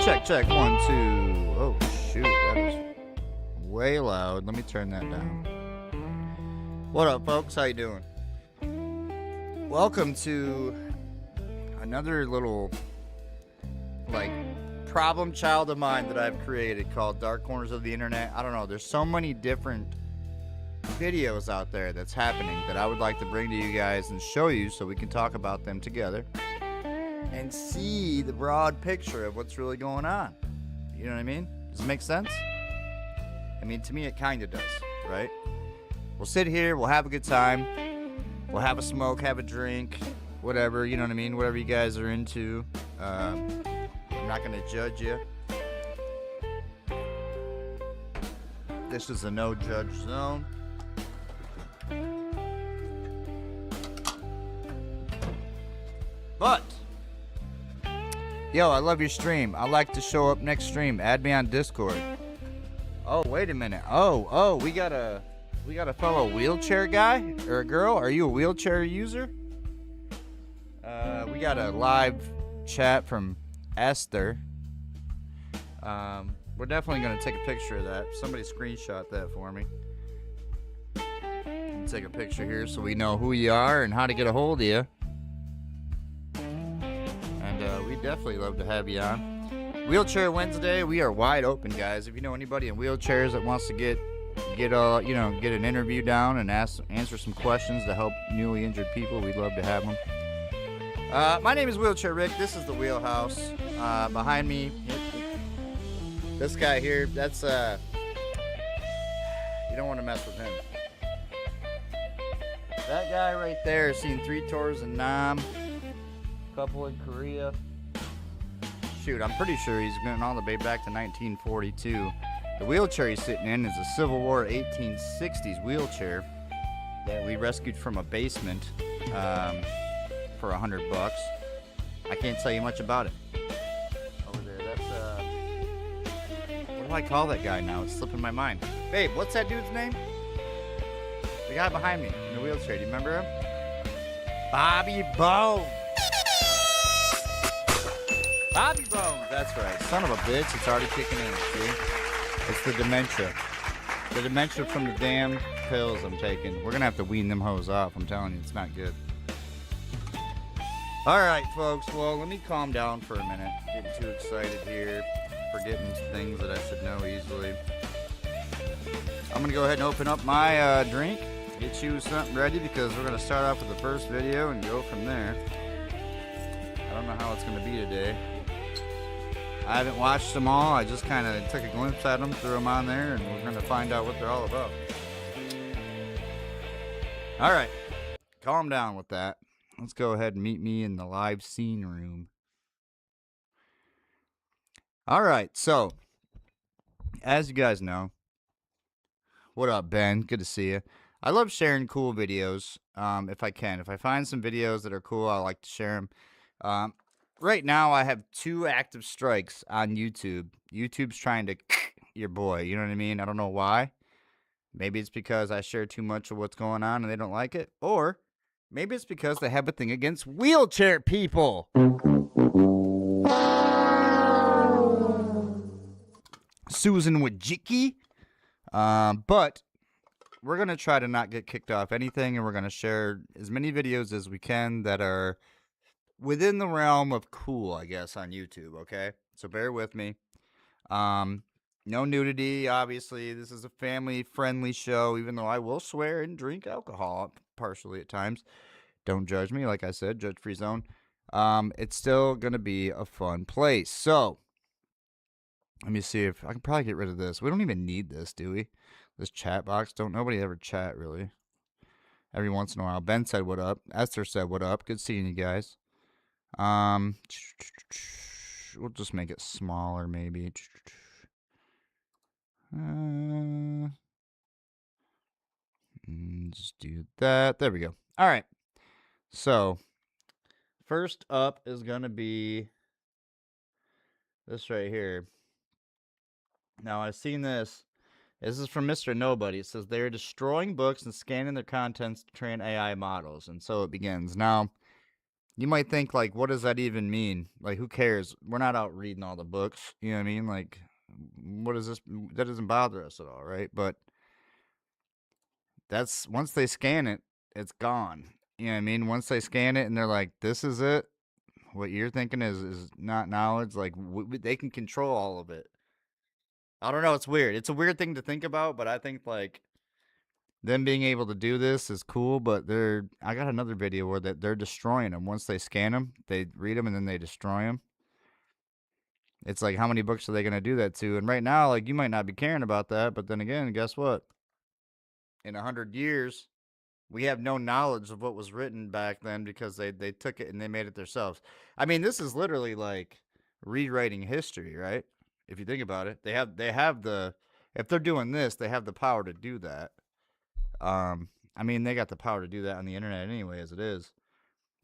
Check, 1, 2. Oh, shoot. That is way loud. Let me turn that down. What up, folks? How you doing? Welcome to another little, problem child of mine that I've created called Dark Corners of the Internet. I don't know. There's so many different videos out there that's happening that I would like to bring to you guys and show you so we can talk about them together and see the broad picture of what's really going on. You know what I mean? Does it make sense? I mean, to me, it kind of does, right? We'll sit here, we'll have a good time, we'll have a smoke, have a drink, whatever, you know what I mean? Whatever you guys are into. I'm not going to judge you. This is a no-judge zone. But, yo, I love your stream. I like to show up next stream. Add me on Discord. Oh, wait a minute. Oh, we got a fellow wheelchair guy or a girl. Are you a wheelchair user? We got a live chat from Esther. We're definitely gonna take a picture of that. Somebody screenshot that for me. Take a picture here so we know who you are and how to get a hold of you. And we definitely love to have you on. Wheelchair Wednesday, we are wide open, guys. If you know anybody in wheelchairs that wants to get an interview down and answer some questions to help newly injured people, we'd love to have them. My name is Wheelchair Rick. This is the Wheelhouse. Behind me, this guy here, that's you don't want to mess with him. That guy right there has seen 3 tours in Nam, a couple in Korea. Shoot, I'm pretty sure he's going all the way back to 1942. The wheelchair he's sitting in is a Civil War 1860s wheelchair that we rescued from a basement for $100. I can't tell you much about it. Over there, that's what do I call that guy now? It's slipping my mind. Babe, what's that dude's name? The guy behind me in the wheelchair. Do you remember him? Bobby Bones. Bobby Bones. That's right. Son of a bitch. It's already kicking in. See? It's the dementia. The dementia from the damn pills I'm taking. We're going to have to wean them hoes off. I'm telling you, it's not good. All right, folks. Well, let me calm down for a minute. Getting too excited here. Forgetting things that I should know easily. I'm going to go ahead and open up my drink. Get you something ready because we're going to start off with the first video and go from there. I don't know how it's going to be today. I haven't watched them all. I just kind of took a glimpse at them, threw them on there, and we're going to find out what they're all about. All right. Calm down with that. Let's go ahead and meet me in the live scene room. All right. So, as you guys know, what up, Ben? Good to see you. I love sharing cool videos if I can. If I find some videos that are cool, I like to share them. Right now, I have 2 active strikes on YouTube. YouTube's trying to your boy, you know what I mean? I don't know why. Maybe it's because I share too much of what's going on and they don't like it. Or maybe it's because they have a thing against wheelchair people. Susan Wojcicki. But we're going to try to not get kicked off anything, and we're going to share as many videos as we can that are within the realm of cool, I guess, on YouTube, okay? So bear with me. No nudity, obviously. This is a family-friendly show, even though I will swear and drink alcohol partially at times. Don't judge me, like I said, judge-free zone. It's still going to be a fun place. So, let me see if I can probably get rid of this. We don't even need this, do we? This chat box. Don't nobody ever chat, really. Every once in a while. Ben said what up. Esther said what up. Good seeing you guys. We'll just make it smaller, maybe. Just do that. There we go. All right. So, first up is going to be this right here. Now, I've seen this. This is from Mr. Nobody. It says, they're destroying books and scanning their contents to train AI models. And so it begins. Now, You might think, like, what does that even mean? Like, who cares? We're not out reading all the books. You know what I mean? Like, what is this? That doesn't bother us at all, right? But that's once they scan it, it's gone. You know what I mean? Once they scan it and they're like, this is it. What you're thinking is not knowledge. Like, they can control all of it. I don't know. It's weird. It's a weird thing to think about, but I think, like, them being able to do this is cool, but I got another video where they're destroying them. Once they scan them, they read them and then they destroy them. It's like, how many books are they going to do that to? And right now, like, you might not be caring about that, but then again, guess what? In 100 years, we have no knowledge of what was written back then because they took it and they made it themselves. I mean, this is literally like rewriting history, right? If you think about it, they have the, if they're doing this, they have the power to do that. I mean, they got the power to do that on the internet anyway, as it is.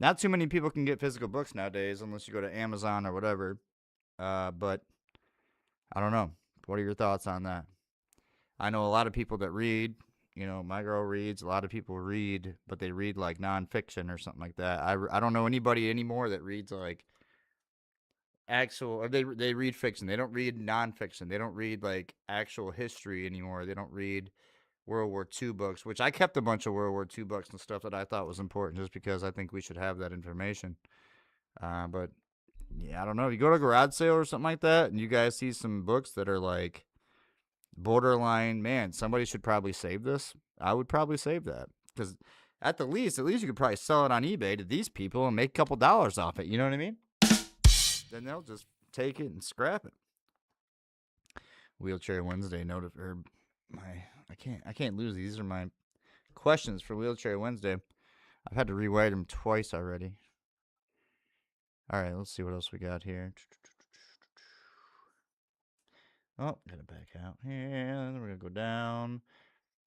Not too many people can get physical books nowadays unless you go to Amazon or whatever. But I don't know. What are your thoughts on that? I know a lot of people that read. You know, my girl reads. A lot of people read, but they read like nonfiction or something like that. I don't know anybody anymore that reads like actual, or they read fiction. They don't read nonfiction. They don't read like actual history anymore. They don't read World War II books, which I kept a bunch of World War II books and stuff that I thought was important just because I think we should have that information. But yeah, I don't know. You go to a garage sale or something like that, and you guys see some books that are like borderline, man, somebody should probably save this. I would probably save that because at least you could probably sell it on eBay to these people and make a couple dollars off it. You know what I mean? Then they'll just take it and scrap it. Wheelchair Wednesday I can't lose these. These are my questions for Wheelchair Wednesday. I've had to rewrite them twice already. All right, let's see what else we got here. Oh, gotta back out here. We're gonna go down.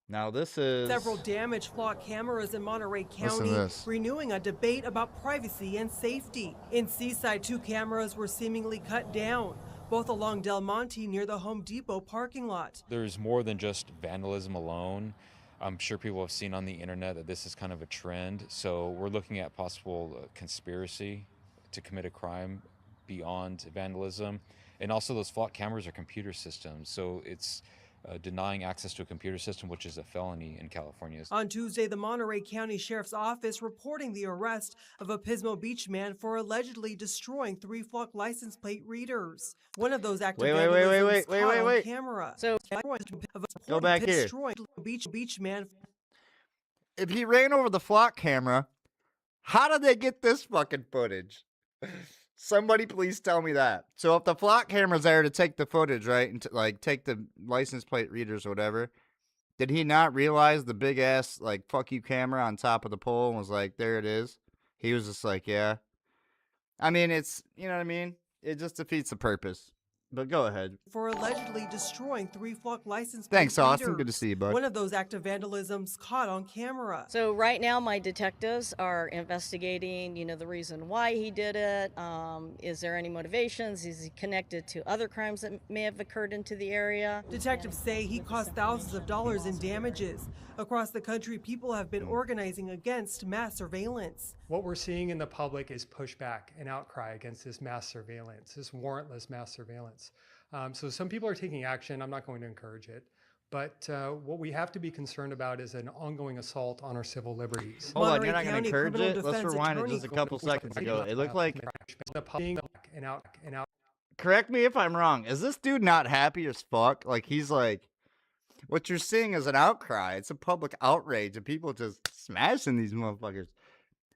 Now this is several damaged flock cameras in Monterey County, renewing a debate about privacy and safety. In Seaside, 2 cameras were seemingly cut down, both along Del Monte near the Home Depot parking lot. There's more than just vandalism alone. I'm sure people have seen on the internet that this is kind of a trend. So we're looking at possible conspiracy to commit a crime beyond vandalism. And also those flock cameras are computer systems. So it's denying access to a computer system, which is a felony in California. On Tuesday, the Monterey County Sheriff's Office reporting the arrest of a Pismo Beach man for allegedly destroying 3 flock license plate readers. One of those active vandalisms caught on camera. So go back here. Beach man. If he ran over the flock camera, how did they get this fucking footage? Somebody please tell me that. So if the flock camera's there to take the footage, right, and to, like, take the license plate readers or whatever, did he not realize the big ass, like, fuck you camera on top of the pole and was like, there it is? He was just like, yeah. I mean, it's, you know what I mean? It just defeats the purpose. But go ahead. For allegedly destroying 3 flock license plate Thanks, Austin. Good to see you, bud. One of those active vandalisms caught on camera. So right now, my detectives are investigating, the reason why he did it. Is there any motivations? Is he connected to other crimes that may have occurred into the area? Detectives say he cost thousands of dollars in damages. Across the country, people have been organizing against mass surveillance. What we're seeing in the public is pushback and outcry against this mass surveillance, this warrantless mass surveillance. So some people are taking action. I'm not going to encourage it. But what we have to be concerned about is an ongoing assault on our civil liberties. Hold on, you're not going to encourage it? Let's rewind it just a couple seconds ago. It looked like... Correct me if I'm wrong. Is this dude not happy as fuck? Like, he's like... What you're seeing is an outcry. It's a public outrage of people just smashing these motherfuckers.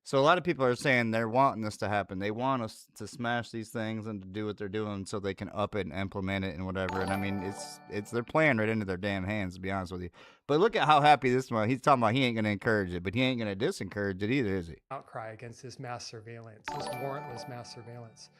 So a lot of people are saying they're wanting this to happen. They want us to smash these things and to do what they're doing so they can up it and implement it and whatever. And I mean, it's they're playing right into their damn hands, to be honest with you. But look at how happy this one. He's talking about he ain't going to encourage it, but he ain't going to disencourage it either, is he? Outcry against this mass surveillance, this warrantless mass surveillance.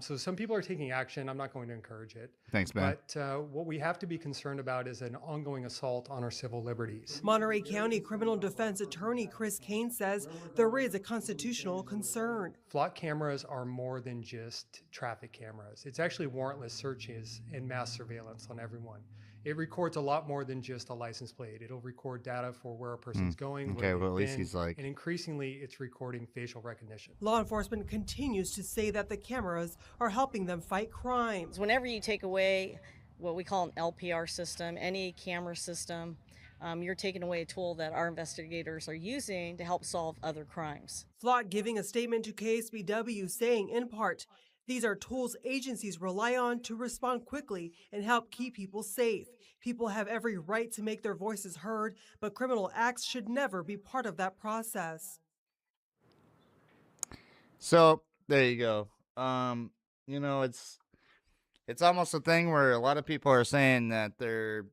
So some people are taking action. I'm not going to encourage it. Thanks, man. But what we have to be concerned about is an ongoing assault on our civil liberties. Monterey County criminal defense attorney Chris Kane says there is a constitutional concern. Flock cameras are more than just traffic cameras. It's actually warrantless searches and mass surveillance on everyone. it records a lot more than just a license plate. It'll record data for where a person's going, Okay, where well, at they've least been, he's like... and increasingly it's recording facial recognition. Law enforcement continues to say that the cameras are helping them fight crime. Whenever you take away what we call an LPR system, any camera system, you're taking away a tool that our investigators are using to help solve other crimes. Flock giving a statement to KSBW saying, in part, these are tools agencies rely on to respond quickly and help keep people safe. People have every right to make their voices heard, but criminal acts should never be part of that process. So there you go. You know, it's almost a thing where a lot of people are saying that they're...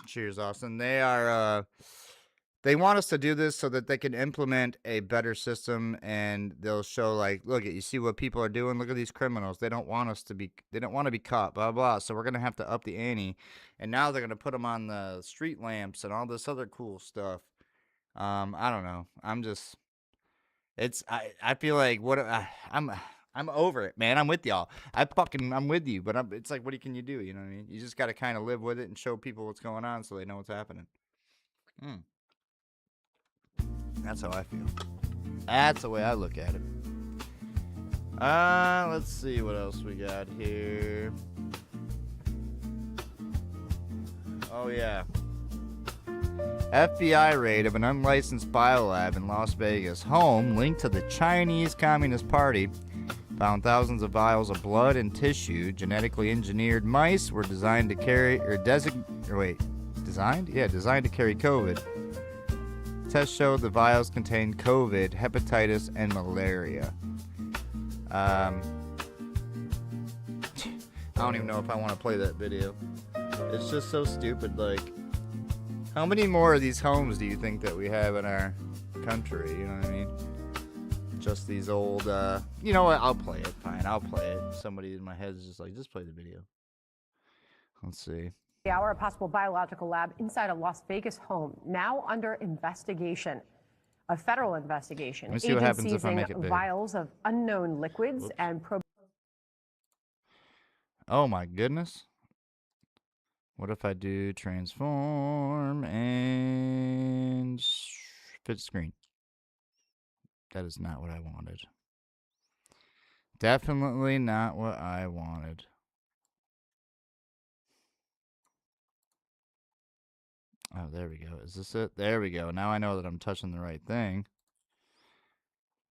Cheers, Austin. They want us to do this so that they can implement a better system, and they'll show, like, look, you see what people are doing. Look at these criminals. They don't want to be caught. Blah blah. So we're gonna have to up the ante, and now they're gonna put them on the street lamps and all this other cool stuff. I don't know. I feel like I'm over it, man. I'm with y'all. I'm with you, but it's like, what can you do? You know what I mean? You just got to kind of live with it and show people what's going on so they know what's happening. That's how I feel. That's the way I look at it. Let's see what else we got here. Oh, yeah. FBI raid of an unlicensed biolab in Las Vegas. Home linked to the Chinese Communist Party. Found thousands of vials of blood and tissue. Genetically engineered mice were designed to carry, designed to carry COVID. Tests showed the vials contained COVID, hepatitis, and malaria. I don't even know if I want to play that video. It's just so stupid. Like, how many more of these homes do you think that we have in our country? You know what I mean? Just these old, you know what? I'll play it. Fine, I'll play it. Somebody in my head is just like, just play the video. Let's see. A possible biological lab inside a Las Vegas home, now under investigation. A federal investigation. Let me see what happens if I make it big. Vials of unknown liquids and oh my goodness. What if I do transform and fit screen? That is not what I wanted. Definitely not what I wanted. Oh, there we go. Is this it? There we go. Now I know that I'm touching the right thing.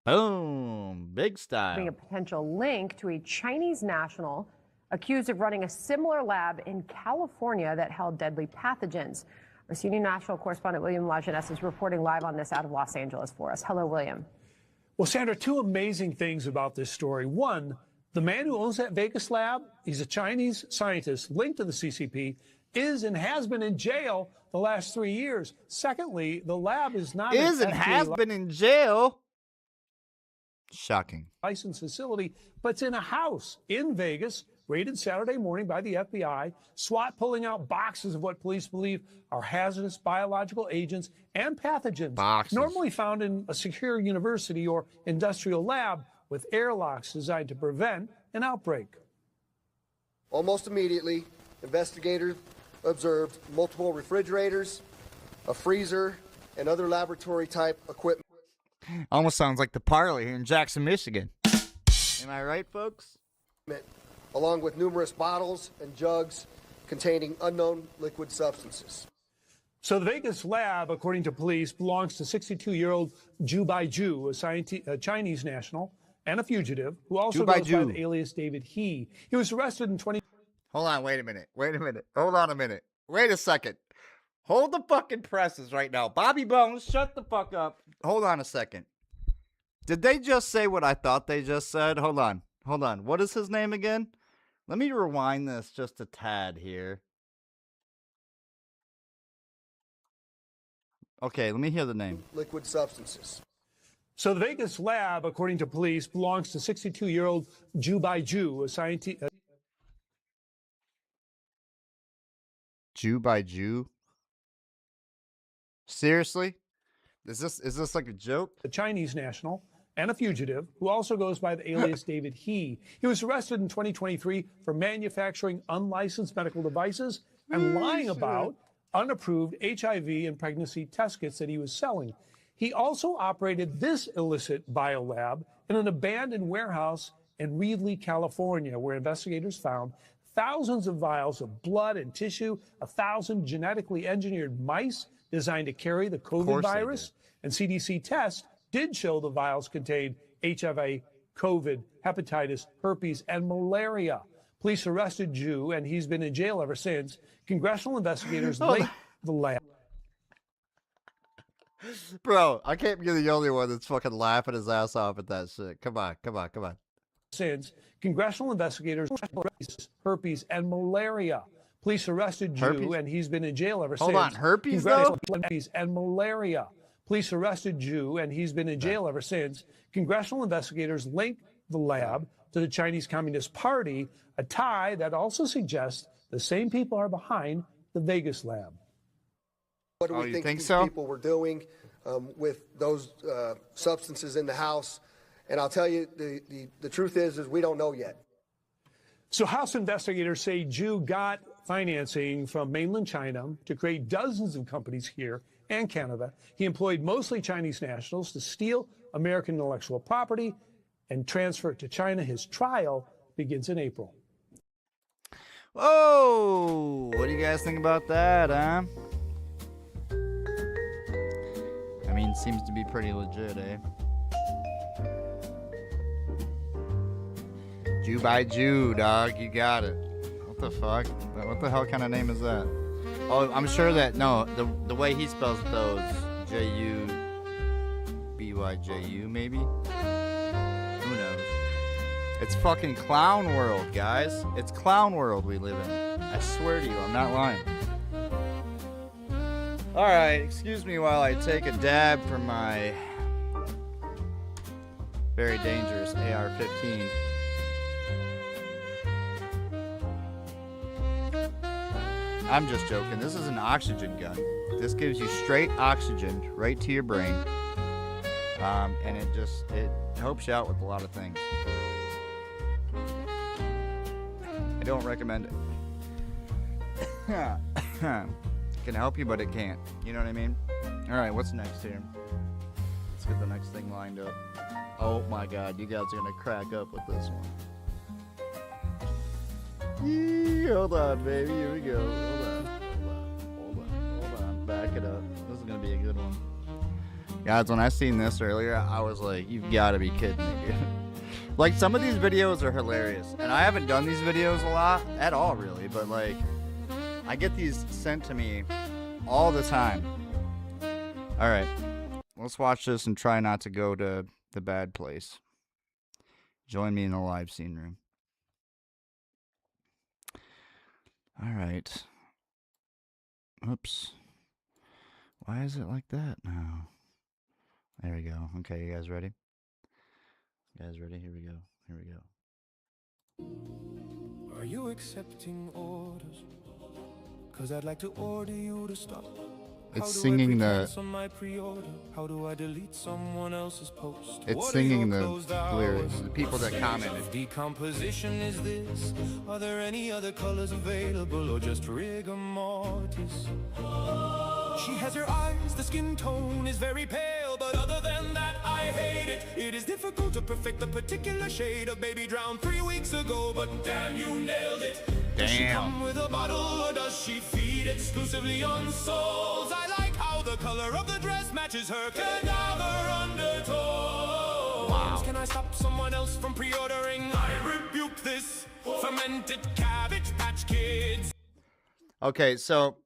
Boom. Big style. A potential link to a Chinese national accused of running a similar lab in California that held deadly pathogens. Our senior national correspondent William Lajeunesse is reporting live on this out of Los Angeles for us. Hello, William. Well, Sandra, two amazing things about this story. One, the man who owns that Vegas lab, he's a Chinese scientist linked to the CCP, is and has been in jail the last 3 years. Secondly, the lab is not is and has been in jail. Shocking. Licensed facility, but it's in a house in Vegas, raided Saturday morning by the FBI, SWAT pulling out boxes of what police believe are hazardous biological agents and pathogens normally found in a secure university or industrial lab with airlocks designed to prevent an outbreak. Almost immediately, investigators observed multiple refrigerators, a freezer, and other laboratory-type equipment. Almost sounds like the parlor here in Jackson, Michigan. Am I right, folks? Along with numerous bottles and jugs containing unknown liquid substances. So the Vegas lab, according to police, belongs to 62-year-old Zhu Baiju, a Chinese national and a fugitive who also goes by the alias David He. He was arrested in 20... Hold on, wait a minute. Hold on a minute. Wait a second. Hold the fucking presses right now. Bobby Bones, shut the fuck up. Hold on a second. Did they just say what I thought they just said? Hold on. What is his name again? Let me rewind this just a tad here. Okay, let me hear the name. Liquid substances. So the Vegas lab, according to police, belongs to 62-year-old Zhu Baiju, a scientist... Jew by Jew? Seriously? Is this like a joke? A Chinese national and a fugitive who also goes by the alias David He. He was arrested in 2023 for manufacturing unlicensed medical devices and lying about unapproved HIV and pregnancy test kits that he was selling. He also operated this illicit biolab in an abandoned warehouse in Reedley, California, where investigators found thousands of vials of blood and tissue, 1,000 genetically engineered mice designed to carry the COVID virus. And CDC tests did show the vials contained HIV, COVID, hepatitis, herpes, and malaria. Police arrested Zhu, and he's been in jail ever since. Congressional investigators linked the lab. Bro, I can't be the only one that's fucking laughing his ass off at that shit. Come on. Since congressional investigators herpes and malaria. Police arrested Zhu, and he's been in jail ever since. Hold on, herpes though? Herpes and malaria. Police arrested Zhu, and he's been in jail ever since. Congressional investigators linked the lab to the Chinese Communist Party, a tie that also suggests the same people are behind the Vegas lab. What do we think these people were doing with those substances in the house? And I'll tell you, the truth is we don't know yet. So House investigators say Zhu got financing from mainland China to create dozens of companies here and Canada. He employed mostly Chinese nationals to steal American intellectual property and transfer it to China. His trial begins in April. Whoa! What do you guys think about that, huh? I mean, seems to be pretty legit, eh? Jew by Jew, dog. You got it. What the fuck? What the hell kind of name is that? Oh, I'm sure that, no, the way he spells it, though, is J-U-B-Y-J-U, maybe? Who knows? It's fucking clown world, guys. It's clown world we live in. I swear to you, I'm not lying. Alright, excuse me while I take a dab from my very dangerous AR-15. I'm just joking. This is an oxygen gun. This gives you straight oxygen right to your brain. And it helps you out with a lot of things. I don't recommend it. It can help you, but it can't. You know what I mean? Alright, what's next here? Let's get the next thing lined up. Oh my god, you guys are gonna crack up with this one. Hold on, baby. Here we go. Hold on. Back it up. This is gonna be a good one. Guys, when I seen this earlier, I was like, you've got to be kidding me, dude. Like, some of these videos are hilarious. And I haven't done these videos a lot at all, really. But, like, I get these sent to me all the time. Alright. Let's watch this and try not to go to the bad place. Join me in the live scene room. Alright. Oops. Why is it like that now? There we go. Okay, you guys ready? You guys ready? Here we go. Are you accepting orders? 'Cause I'd like to order you to stop. It's singing the... How do I delete someone else's post? It's singing the lyrics. The people that commented. Decomposition is this? Are there any other colors available or just rigor mortis? She has her eyes, the skin tone is very pale, but other than that I hate it. It is difficult to perfect the particular shade of baby drowned 3 weeks ago, but damn, you nailed it. Does she come with a bottle or does she feed exclusively on souls? I like how the color of the dress matches her cadaver undertones. Wow. Can I stop someone else from pre-ordering? I rebuke this fermented Cabbage Patch Kids. Okay, so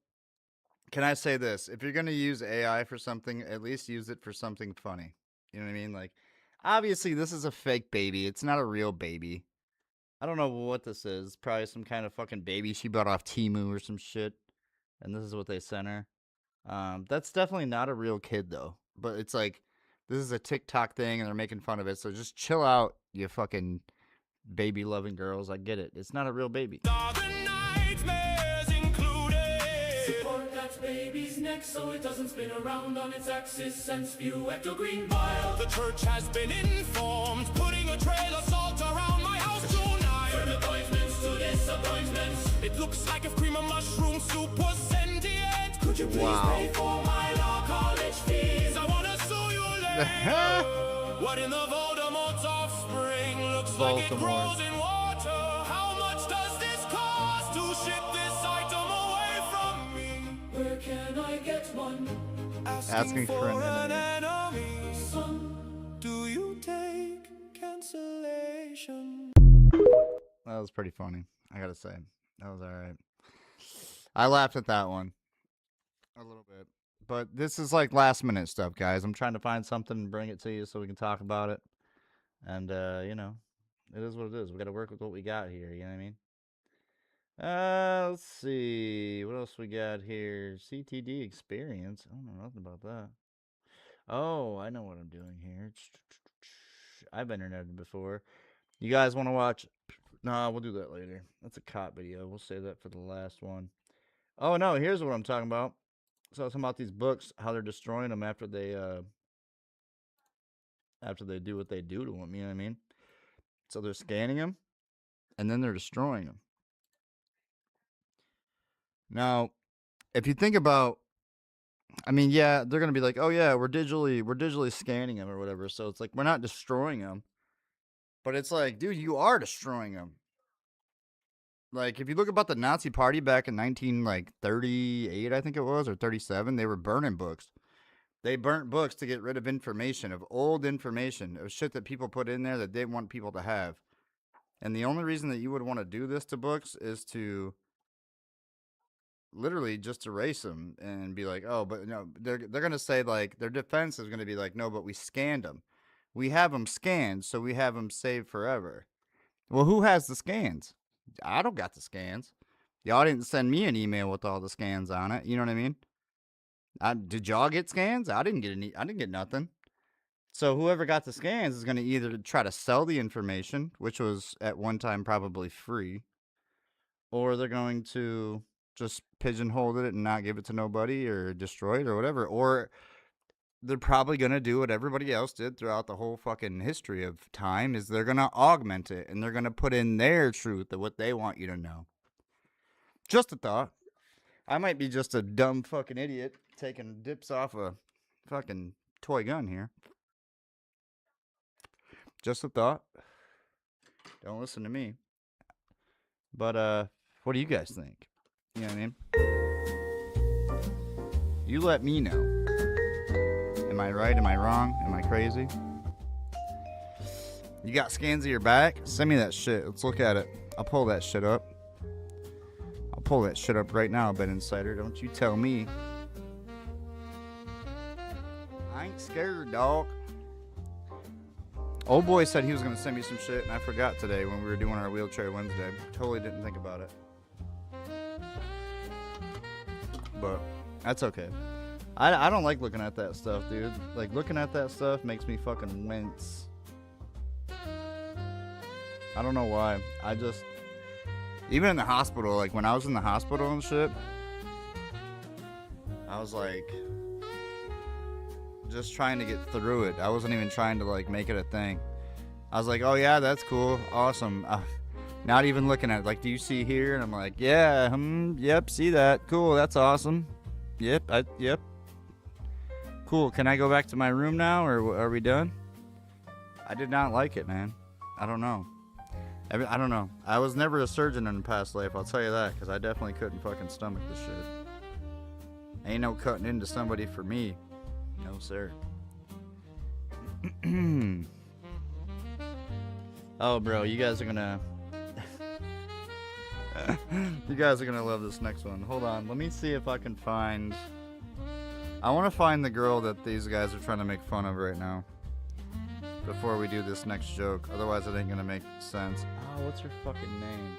can I say this? If you're going to use AI for something, at least use it for something funny. You know what I mean? Like, obviously, this is a fake baby. It's not a real baby. I don't know what this is. Probably some kind of fucking baby she bought off Temu or some shit. And this is what they sent her. That's definitely not a real kid, though. But it's like, this is a TikTok thing, and they're making fun of it. So just chill out, you fucking baby-loving girls. I get it. It's not a real baby. Support that baby's neck so it doesn't spin around on its axis and spew ecto-green bile. The church has been informed, putting a trail of salt around my house tonight. From appointments to disappointments. It looks like if cream of mushroom soup was sentient. Could you please pay for my law college fees? I wanna sue you later. What in the Voldemort's offspring looks like it grows in water? How much does this cost to ship this item away from me? Where can I get one? Asking for an enemy. Son, do you take cancellation? That was pretty funny, I gotta say. That was alright. I laughed at that one a little bit. But this is like last minute stuff, guys. I'm trying to find something and bring it to you so we can talk about it. And, you know, it is what it is. We got to work with what we got here. You know what I mean? Let's see. What else we got here? CTD experience. I don't know nothing about that. Oh, I know what I'm doing here. I've interneted before. You guys want to watch? No, we'll do that later. That's a cop video. We'll save that for the last one. Oh, no. Here's what I'm talking about. So I was talking about these books, how they're destroying them after they do what they do to them, you know what I mean? So they're scanning them, and then they're destroying them. Now, if you think about, I mean, yeah, they're gonna be like, oh yeah, we're digitally scanning them or whatever. So it's like we're not destroying them, but it's like, dude, you are destroying them. Like, if you look about the Nazi Party back in 1938, I think it was, or 37, they were burning books. They burnt books to get rid of information, of old information, of shit that people put in there that they want people to have. And the only reason that you would want to do this to books is to literally just erase them and be like, oh, but no, they're going to say, like, their defense is going to be like, no, but we scanned them. We have them scanned, so we have them saved forever. Well, who has the scans? I don't got the scans. Y'all didn't send me an email with all the scans on it. You know what I mean? Did y'all get scans? I didn't get nothing. So whoever got the scans is going to either try to sell the information, which was at one time probably free, or they're going to just pigeonhole it and not give it to nobody or destroy it or whatever. Or they're probably going to do what everybody else did throughout the whole fucking history of time, is they're going to augment it and they're going to put in their truth of what they want you to know. Just a thought. I might be just a dumb fucking idiot taking dips off a fucking toy gun here. Just a thought. Don't listen to me. But, what do you guys think? You know what I mean? You let me know. Am I right? Am I wrong? Am I crazy? You got scans of your back? Send me that shit. Let's look at it. I'll pull that shit up. I'll pull that shit up right now, Ben Insider. Don't you tell me. I ain't scared, dog. Old boy said he was going to send me some shit, and I forgot today when we were doing our Wheelchair Wednesday. Totally didn't think about it. But that's okay. I don't like looking at that stuff, dude. Like, looking at that stuff makes me fucking wince. I don't know why. I just... Even in the hospital, like, when I was in the hospital and shit, I was, like, just trying to get through it. I wasn't even trying to, like, make it a thing. I was like, oh, yeah, that's cool. Awesome. Not even looking at it. Like, do you see here? And I'm like, yeah, yep, see that. Cool, that's awesome. Yep, yep. Cool, can I go back to my room now, or are we done? I did not like it, man. I don't know. I don't know. I was never a surgeon in a past life, I'll tell you that, because I definitely couldn't fucking stomach this shit. Ain't no cutting into somebody for me. No, sir. Oh, bro, you guys are gonna... You guys are gonna love this next one. Hold on, let me see if I can find... I want to find the girl that these guys are trying to make fun of right now before we do this next joke. Otherwise, it ain't gonna make sense. Oh, what's her fucking name?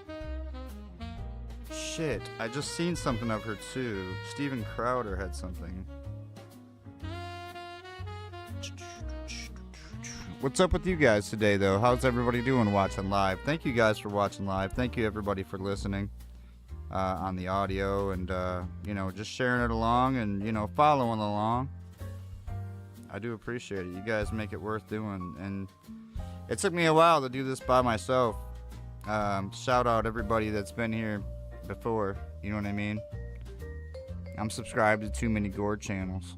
Shit, I just seen something of her too. Steven Crowder had something. What's up with you guys today, though? How's everybody doing watching live? Thank you guys for watching live. Thank you, everybody, for listening on the audio and, you know, just sharing it along and, you know, following along. I do appreciate it. You guys make it worth doing. And it took me a while to do this by myself. Shout out everybody that's been here before. You know what I mean? I'm subscribed to too many gore channels.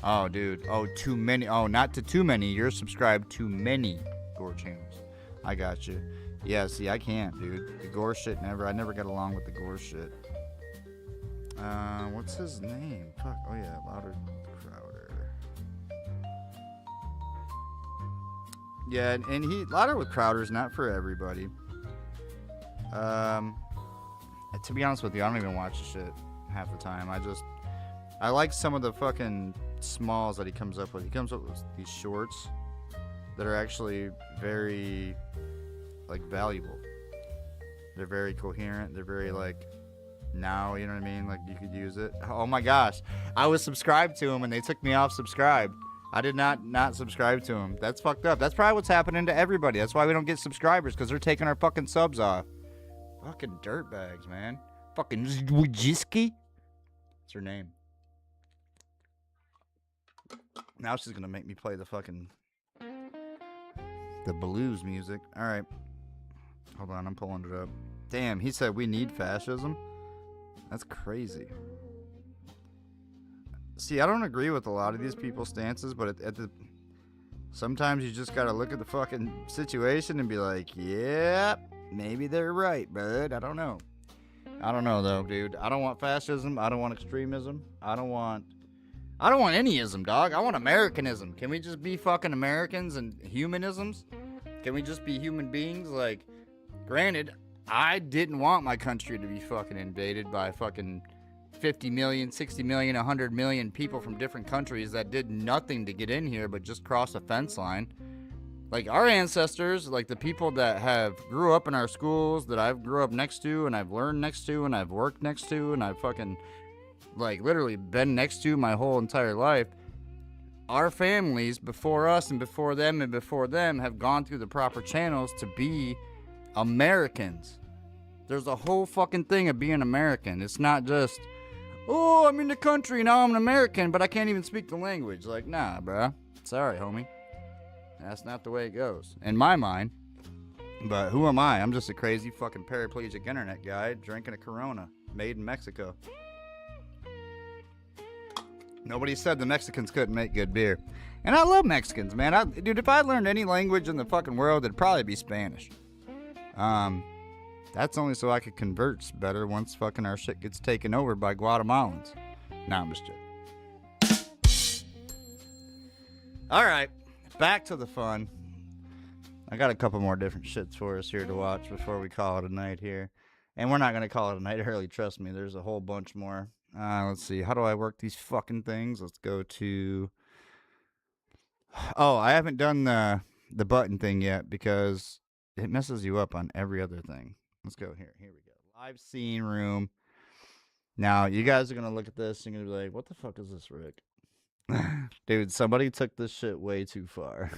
Oh, dude. Oh, too many. Oh, not to too many. You're subscribed to many gore channels. I got you. Yeah, see, I can't, dude. The gore shit I never got along with the gore shit. What's his name? Fuck. Oh, yeah. Louder Crowder. Yeah, and Louder with Crowder's not for everybody. To be honest with you, I don't even watch the shit half the time. I like some of the fucking smalls that he comes up with. He comes up with these shorts that are actually very, like, valuable. They're very coherent. They're very, like, now, you know what I mean? Like, you could use it. Oh my gosh. I was subscribed to him and they took me off subscribe. I did not subscribe to him. That's fucked up. That's probably what's happening to everybody. That's why we don't get subscribers, because they're taking our fucking subs off. Fucking dirtbags, man. Fucking Wojcicki? What's her name? Now she's gonna make me play the blues music. Alright. Hold on, I'm pulling it up. Damn, he said we need fascism? That's crazy. See, I don't agree with a lot of these people's stances, but sometimes you just gotta look at the fucking situation and be like, yeah, maybe they're right, bud. I don't know. I don't know, though, dude. I don't want fascism. I don't want extremism. I don't want anyism, dog. I want Americanism. Can we just be fucking Americans and humanisms? Can we just be human beings? Like, granted, I didn't want my country to be fucking invaded by fucking 50 million, 60 million, 100 million people from different countries that did nothing to get in here but just cross a fence line. Like, our ancestors, like the people that grew up in our schools that I've grew up next to and I've learned next to and I've worked next to and I've fucking, like, literally been next to my whole entire life, our families before us and before them have gone through the proper channels to be Americans. There's a whole fucking thing of being American. It's not just, oh, I'm in the country, now I'm an American, but I can't even speak the language. Like, nah, bruh. Sorry, homie. That's not the way it goes. In my mind. But who am I? I'm just a crazy fucking paraplegic internet guy drinking a Corona made in Mexico. Nobody said the Mexicans couldn't make good beer. And I love Mexicans, man. Dude, if I learned any language in the fucking world, it'd probably be Spanish. That's only so I could converse better once fucking our shit gets taken over by Guatemalans. Nah, I'm just joking. Alright, back to the fun. I got a couple more different shits for us here to watch before we call it a night here. And we're not going to call it a night early, trust me. There's a whole bunch more. Let's see. How do I work these fucking things? Let's go to... Oh, I haven't done the button thing yet because it messes you up on every other thing. Let's go here. Here we go. Live scene room. Now, you guys are going to look at this and you're going to be like, what the fuck is this, Rick? Dude, somebody took this shit way too far.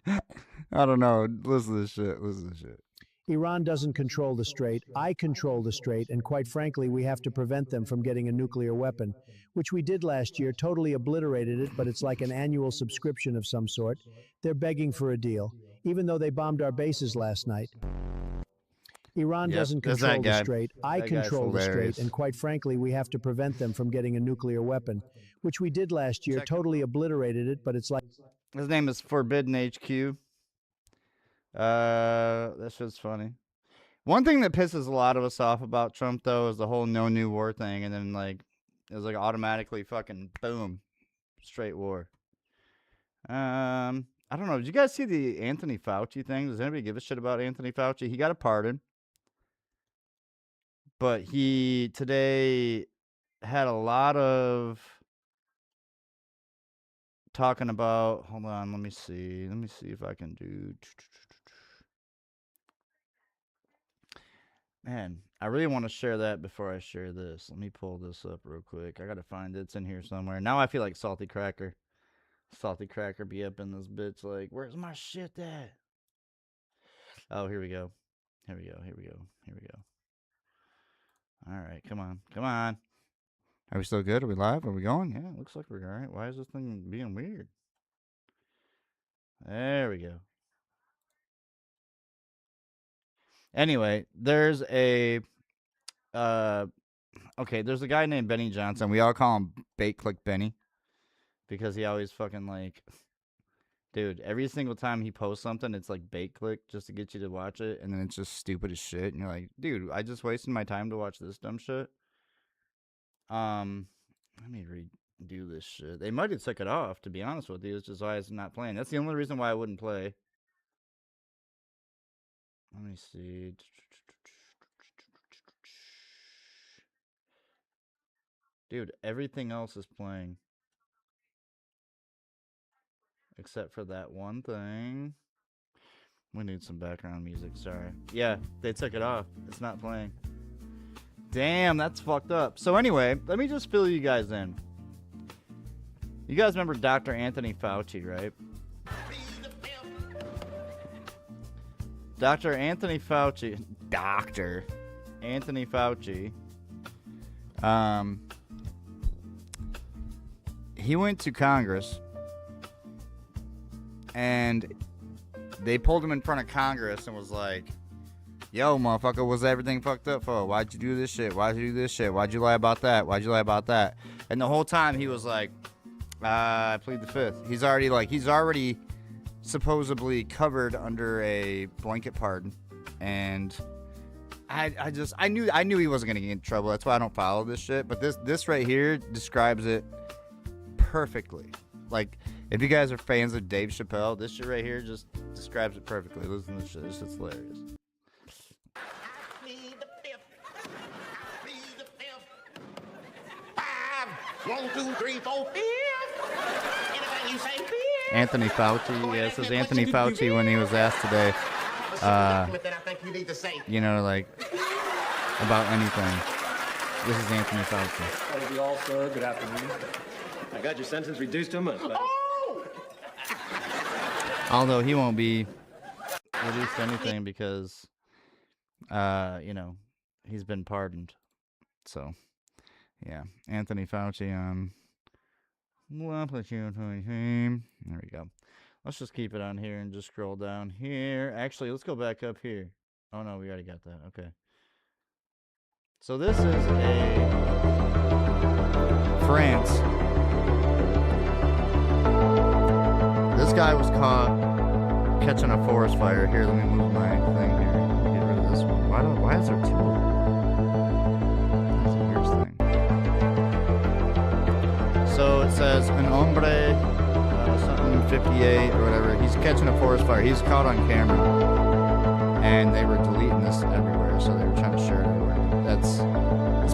I don't know. Listen to this shit. Listen to this shit. Iran doesn't control the Strait. I control the Strait, and quite frankly, we have to prevent them from getting a nuclear weapon, which we did last year, totally obliterated it, but it's like an annual subscription of some sort. They're begging for a deal, even though they bombed our bases last night. Iran doesn't control the Strait. I control the Strait, and quite frankly, we have to prevent them from getting a nuclear weapon, which we did last year, totally obliterated it, but it's like... His name is Forbidden HQ. That shit's funny. One thing that pisses a lot of us off about Trump, though, is the whole no new war thing, and then, like, it was, like, automatically fucking boom, straight war. I don't know. Did you guys see the Anthony Fauci thing? Does anybody give a shit about Anthony Fauci? He got a pardon. But he today had a lot of talking about, hold on, let me see if I can do, man, I really want to share that before I share this. Let me pull this up real quick. I gotta find it. It's in here somewhere. Now I feel like Salty Cracker be up in this bitch like, where's my shit at? Oh, here we go. All right, come on. Are we still good? Are we live? Are we going? Yeah, looks like we're all right. Why is this thing being weird? There we go. Anyway, there's a okay, there's a guy named Benny Johnson. We all call him Bait Click Benny because he always fucking like, dude, every single time he posts something, it's like bait click just to get you to watch it, and then it's just stupid as shit. And you're like, dude, I just wasted my time to watch this dumb shit. Let me redo this shit. They might have took it off, to be honest with you. It's just why it's not playing. That's the only reason why I wouldn't play. Let me see. Dude, everything else is playing. Except for that one thing. We need some background music, sorry. Yeah, they took it off. It's not playing. Damn, that's fucked up. So anyway, let me just fill you guys in. You guys remember Dr. Anthony Fauci, right? Dr. Anthony Fauci. He went to Congress. And they pulled him in front of Congress and was like, yo, motherfucker, was everything fucked up for? Why'd you do this shit? Why'd you do this shit? Why'd you lie about that? Why'd you lie about that? And the whole time he was like, I plead the fifth. He's already supposedly covered under a blanket pardon. And I knew he wasn't gonna get in trouble. That's why I don't follow this shit. But this right here describes it perfectly. Like, if you guys are fans of Dave Chappelle, this shit right here just describes it perfectly. Listen to this shit. This shit's hilarious. I plead the fifth. I plead the fifth. 5, 1, 2, 3, 4, 5. Anything you say, fifth. Anthony Fauci. Yeah, it says Anthony Fauci when he was asked today, you know, like, about anything. This is Anthony Fauci. Hello to you all, sir. Good afternoon. I got your sentence reduced to a month, buddy. Although he won't be reduced to anything because, you know, he's been pardoned. So, yeah. Anthony Fauci on... There we go. Let's just keep it on here and just scroll down here. Actually, let's go back up here. Oh, no, we already got that. Okay. So this is a... France. This guy was caught catching a forest fire. Here, let me move my thing here. Let me get rid of this one. Why is there two of them? That's the weirdest thing. So it says an hombre, something 58 or whatever. He's catching a forest fire. He's caught on camera, and they were deleting this everywhere. So they were trying to share it everywhere. That's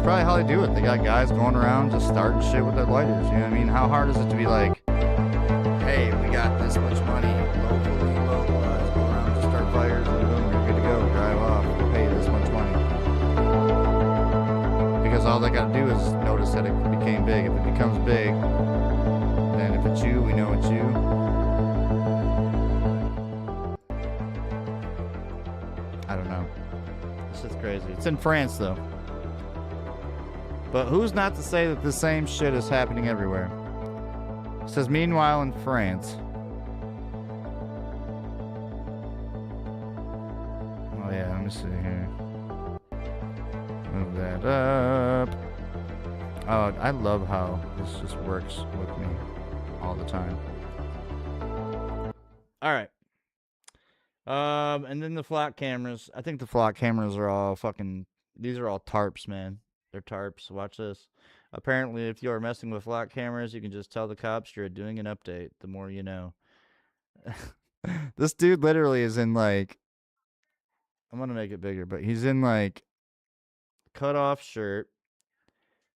probably how they do it. They got guys going around just starting shit with their lighters. You know what I mean? How hard is it to be like, hey, we got this much money locally, localized, go around to start fires, and boom, you're good to go, drive off, we'll pay you this much money. Because all they gotta do is notice that it became big. If it becomes big, then if it's you, we know it's you. I don't know. This shit's crazy. It's in France, though. But who's not to say that the same shit is happening everywhere? It says, meanwhile in France. Oh yeah, let me see here. Move that up. Oh, I love how this just works with me all the time. Alright. And then the flock cameras. I think the flock cameras are all fucking... These are all tarps, man. They're tarps. Watch this. Apparently, if you are messing with flock cameras, you can just tell the cops you're doing an update. The more you know. This dude literally is in, like... I'm going to make it bigger, but he's in, like, cut-off shirt,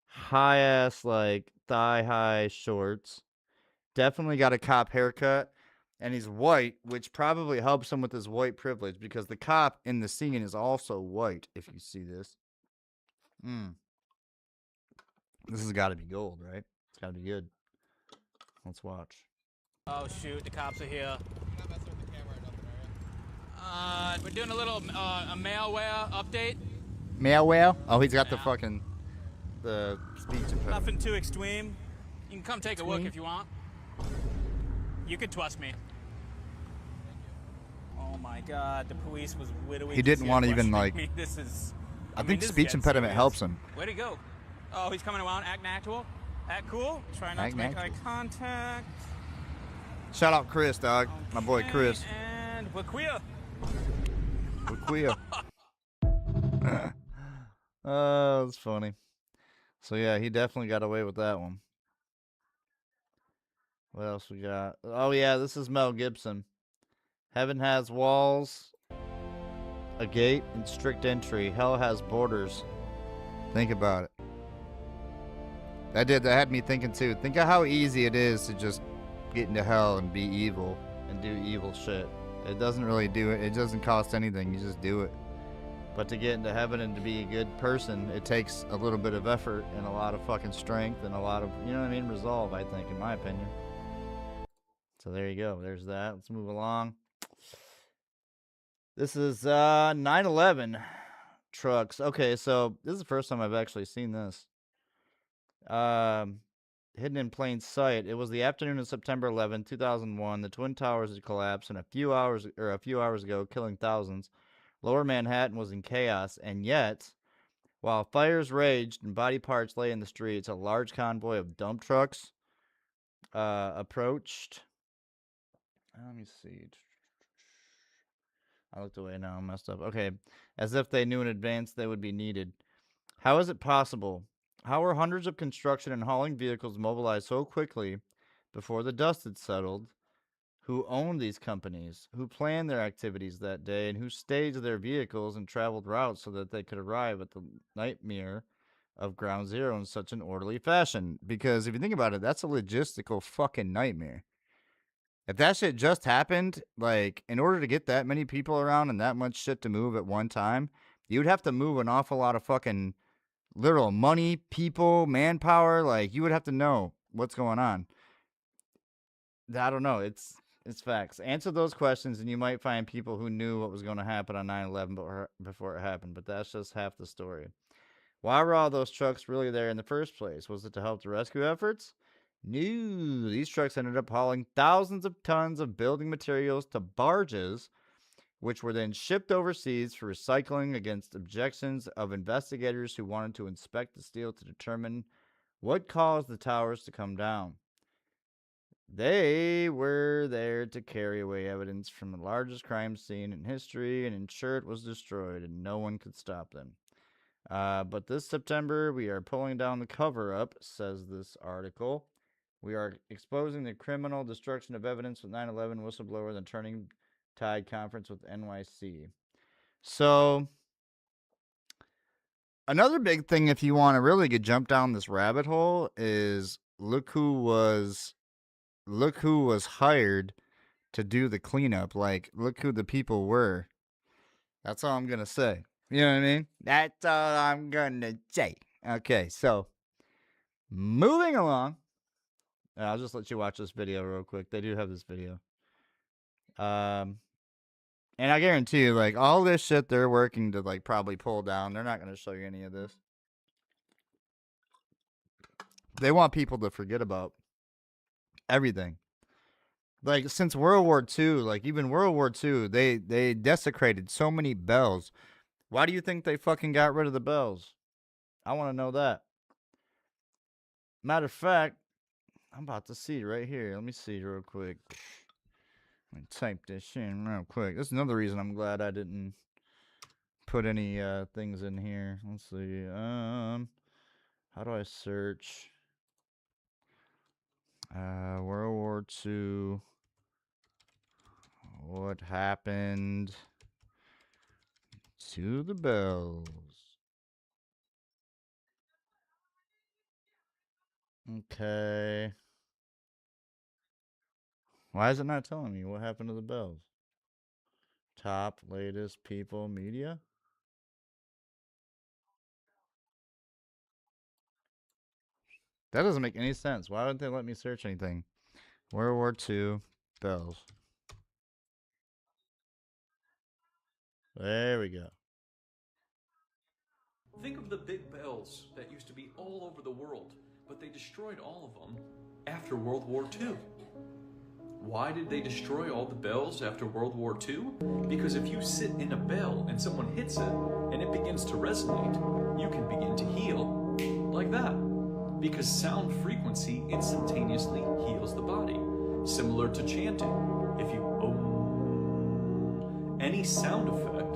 high-ass, like, thigh-high shorts. Definitely got a cop haircut. And he's white, which probably helps him with his white privilege, because the cop in the scene is also white, if you see this. This has got to be gold, right? It's got to be good. Let's watch. Oh, shoot. The cops are here. We're doing a little a malware update. Malware? Oh, he's got the fucking... the speech impediment. Nothing too extreme. You can come take a look if you want. You can trust me. Oh, Oh my God, the police was widowy. He didn't want to even like. This is. I think speech impediment helps him. Where'd he go? Oh, he's coming around, act natural, act cool. Try not to make eye contact. Shout out Chris, dog. Okay, my boy Chris. And we're queer. We're queer. Oh, that's funny. So yeah, he definitely got away with that one. What else we got? Oh yeah, this is Mel Gibson. Heaven has walls, a gate, and strict entry. Hell has borders. Think about it. That had me thinking too. Think of how easy it is to just get into hell and be evil and do evil shit. It doesn't really do it. It doesn't cost anything. You just do it. But to get into heaven and to be a good person, it takes a little bit of effort and a lot of fucking strength and a lot of, you know what I mean, resolve, I think, in my opinion. So there you go. There's that. Let's move along. This is 9/11 trucks. Okay, so this is the first time I've actually seen this. Hidden in plain sight. It was the afternoon of September 11, 2001. The Twin Towers had collapsed, and a few hours ago, killing thousands. Lower Manhattan was in chaos, and yet, while fires raged and body parts lay in the streets, a large convoy of dump trucks approached. Let me see. I looked away now. I messed up. Okay. As if they knew in advance they would be needed. How is it possible? How were hundreds of construction and hauling vehicles mobilized so quickly before the dust had settled? Who owned these companies? Who planned their activities that day? And who staged their vehicles and traveled routes so that they could arrive at the nightmare of Ground Zero in such an orderly fashion? Because if you think about it, that's a logistical fucking nightmare. If that shit just happened, like, in order to get that many people around and that much shit to move at one time, you'd have to move an awful lot of fucking literal money, people, manpower. Like, you would have to know what's going on. I don't know. It's facts. Answer those questions and you might find people who knew what was going to happen on 9/11 before it happened, but that's just half the story. Why were all those trucks really there in the first place? Was it to help the rescue efforts? No, these trucks ended up hauling thousands of tons of building materials to barges, which were then shipped overseas for recycling against objections of investigators who wanted to inspect the steel to determine what caused the towers to come down. They were there to carry away evidence from the largest crime scene in history and ensure it was destroyed and no one could stop them. But this September, we are pulling down the cover-up, says this article. We are exposing the criminal destruction of evidence with 9/11 whistleblower and the Turning Tide Conference with NYC. So, another big thing, if you want to really get jump down this rabbit hole, is look who was hired to do the cleanup. Like, look who the people were. That's all I'm gonna say. You know what I mean? That's all I'm gonna say. Okay, so moving along. I'll just let you watch this video real quick. They do have this video. And I guarantee you, like, all this shit they're working to, like, probably pull down, they're not going to show you any of this. They want people to forget about everything. Like, since World War II, like, even World War II, they desecrated so many bells. Why do you think they fucking got rid of the bells? I want to know that. Matter of fact, I'm about to see right here. Let me see real quick. Let me type this in real quick. This is another reason I'm glad I didn't put any things in here. Let's see. How do I search? World War II. What happened to the bells? Okay. Why is it not telling me what happened to the bells? Top, latest, people, media? That doesn't make any sense. Why wouldn't they let me search anything? World War II, bells. There we go. Think of the big bells that used to be all over the world, but they destroyed all of them after World War II. Why did they destroy all the bells after World War II? Because if you sit in a bell and someone hits it and it begins to resonate, you can begin to heal like that. Because sound frequency instantaneously heals the body. Similar to chanting. If you any sound effect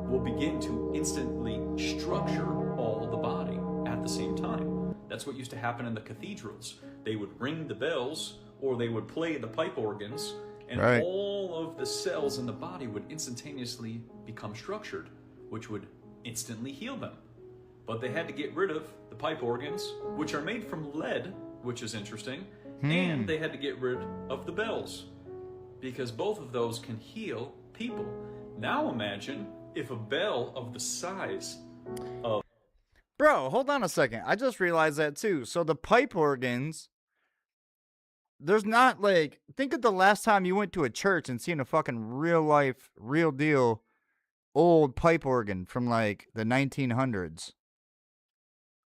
will begin to instantly structure all the body at the same time. That's what used to happen in the cathedrals. They would ring the bells or they would play the pipe organs, and all of the cells in the body would instantaneously become structured, which would instantly heal them. But they had to get rid of the pipe organs, which are made from lead, which is interesting, and they had to get rid of the bells, because both of those can heal people. Now imagine if a bell of the size of... Bro, hold on a second. I just realized that too. So the pipe organs, there's not like... Think of the last time you went to a church and seen a fucking real life, real deal old pipe organ from like the 1900s.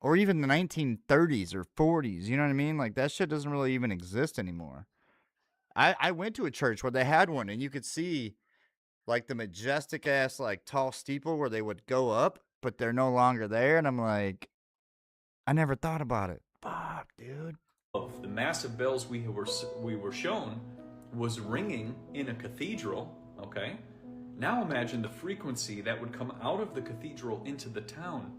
Or even the 1930s or 40s. You know what I mean? Like that shit doesn't really even exist anymore. I went to a church where they had one and you could see like the majestic ass like tall steeple where they would go up, but they're no longer there. And I'm like, I never thought about it. Fuck, dude. Of the massive bells we were shown was ringing in a cathedral, okay? Now imagine the frequency that would come out of the cathedral into the town.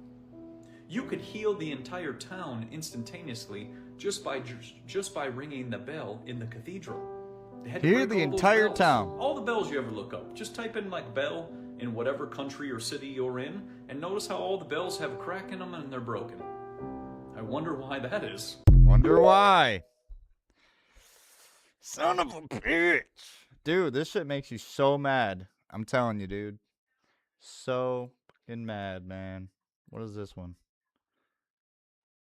You could heal the entire town instantaneously just by ringing the bell in the cathedral. They had to hear break the all those entire bells. town. All the bells you ever look up. Just type in like bell in whatever country or city you're in, and notice how all the bells have a crack in them and they're broken. I wonder why that is. Wonder why. Son of a bitch. Dude, this shit makes you so mad. I'm telling you, dude. So fucking mad, man. What is this one?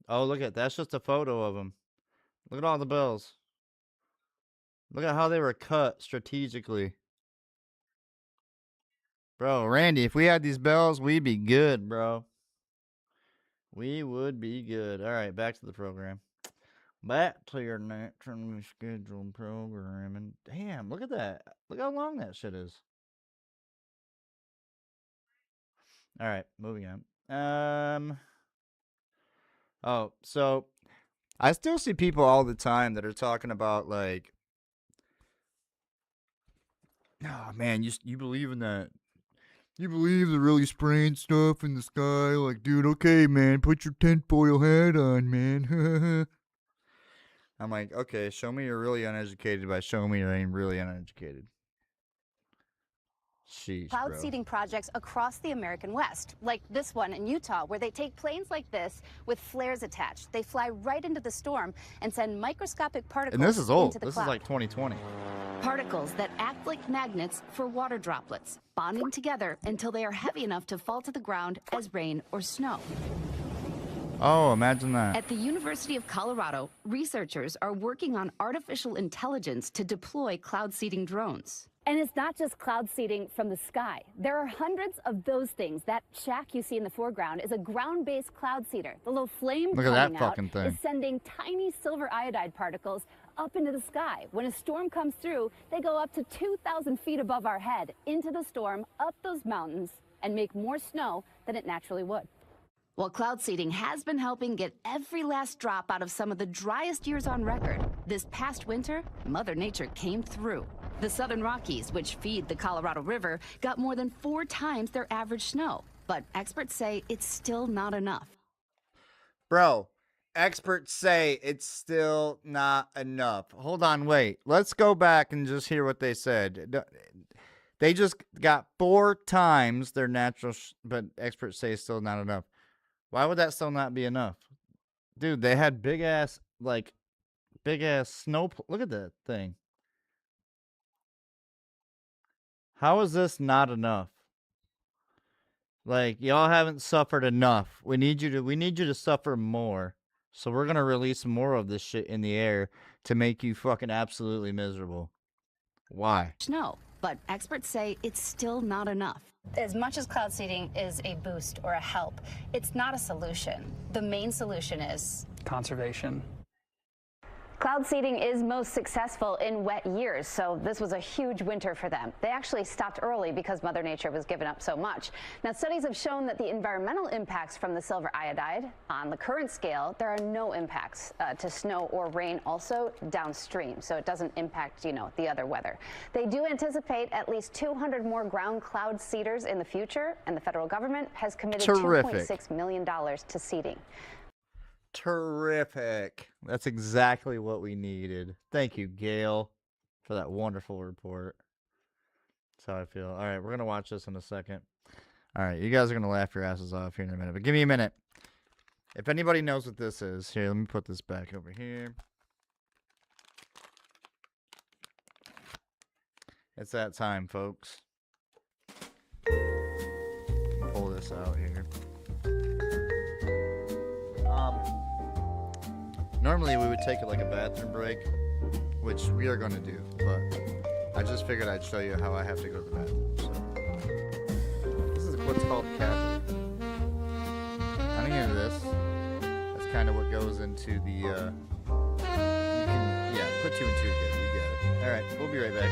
Oh, look at that's just a photo of them. Look at all the bells. Look at how they were cut strategically. Bro, Randy, if we had these bells, we'd be good, bro. We would be good. All right, back to the program. Back to your naturally scheduled programming. Damn, look at that. Look how long that shit is. All right, moving on. Oh, so I still see people all the time that are talking about like, oh man, you believe in that? You believe the really spraying stuff in the sky? Like, dude, okay, man, put your tinfoil hat on, man. I'm like, okay, show me you're really uneducated by showing me you ain't really uneducated. Sheesh, cloud bro. seeding projects across the American West, like this one in Utah, where they take planes like this with flares attached. They fly right into the storm and send microscopic particles And this is old. into the This cloud. is like 2020. Particles that act like magnets for water droplets, bonding together until they are heavy enough to fall to the ground as rain or snow. Oh, imagine that. At the University of Colorado, researchers are working on artificial intelligence to deploy cloud seeding drones. And it's not just cloud seeding from the sky. There are hundreds of those things. That shack you see in the foreground is a ground-based cloud seeder. The little flame Look at that coming out fucking thing. is sending tiny silver iodide particles up into the sky. When a storm comes through, they go up to 2,000 feet above our head, into the storm, up those mountains, and make more snow than it naturally would. While cloud seeding has been helping get every last drop out of some of the driest years on record, this past winter, Mother Nature came through. The Southern Rockies, which feed the Colorado River, got more than 4 times their average snow. But experts say it's still not enough. Bro, experts say it's still not enough. Hold on, wait. Let's go back and just hear what they said. They just got 4 times their natural, but experts say it's still not enough. Why would that still not be enough? Dude, they had big ass snow. Look at that thing. How is this not enough? Like, y'all haven't suffered enough. We need you to suffer more. So we're going to release more of this shit in the air to make you fucking absolutely miserable. Why? Snow, but experts say it's still not enough. As much as cloud seeding is a boost or a help, it's not a solution. The main solution is conservation. Cloud seeding is most successful in wet years, so this was a huge winter for them. They actually stopped early because Mother Nature was giving up so much. Now, studies have shown that the environmental impacts from the silver iodide, on the current scale, there are no impacts to snow or rain, also downstream, so it doesn't impact, you know, the other weather. They do anticipate at least 200 more ground cloud seeders in the future, and the federal government has committed $2.6 million to seeding. Terrific. That's exactly what we needed. Thank you, Gail, for that wonderful report. That's how I feel. All right, we're going to watch this in a second. All right, you guys are going to laugh your asses off here in a minute, but give me a minute. If anybody knows what this is, here, let me put this back over here. It's that time, folks. Pull this out here. Normally we would take like a bathroom break, which we are going to do, but I just figured I'd show you how I have to go to the bathroom. So this is what's called catheter. On the end of this, that's kind of what goes into the, you can, yeah, put 2 and 2 together, you got it. All right, we'll be right back.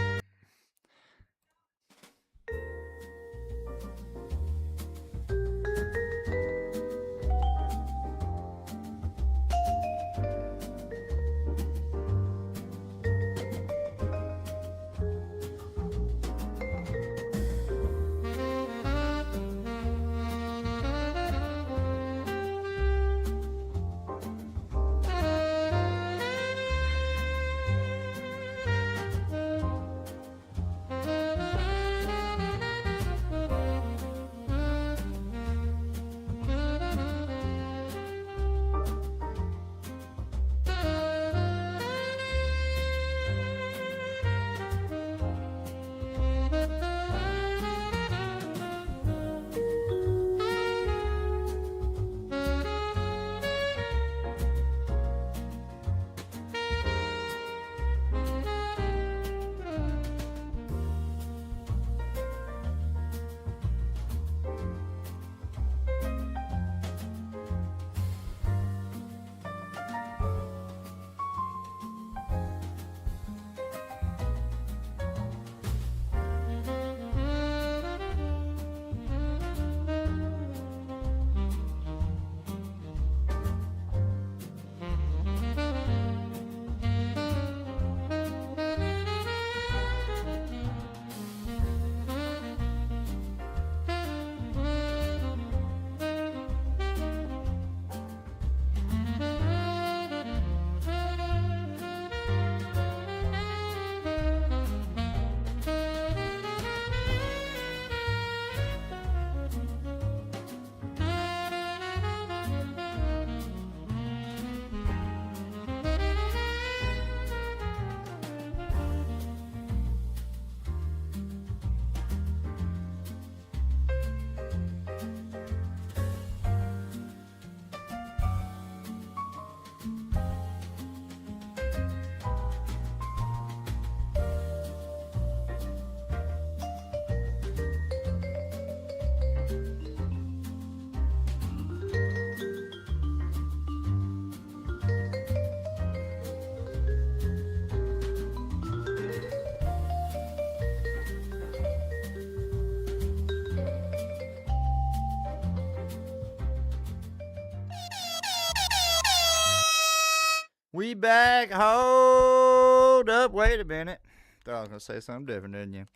We back. Hold up. Wait a minute. Thought I was going to say something different, didn't you?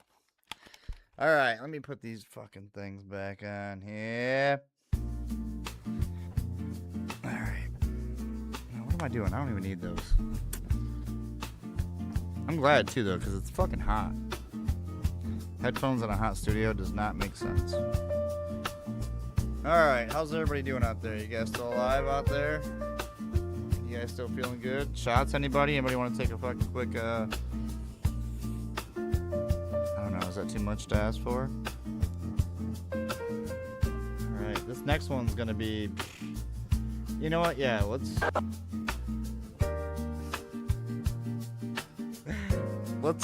All right. Let me put these fucking things back on here. All right. Now, what am I doing? I don't even need those. I'm glad, too, though, because it's fucking hot. Headphones in a hot studio does not make sense. All right. How's everybody doing out there? You guys still alive out there? You guys still feeling good? Shots, anybody? Anybody want to take a fucking quick, I don't know, is that too much to ask for? Alright, this next one's gonna be, you know what, yeah, let's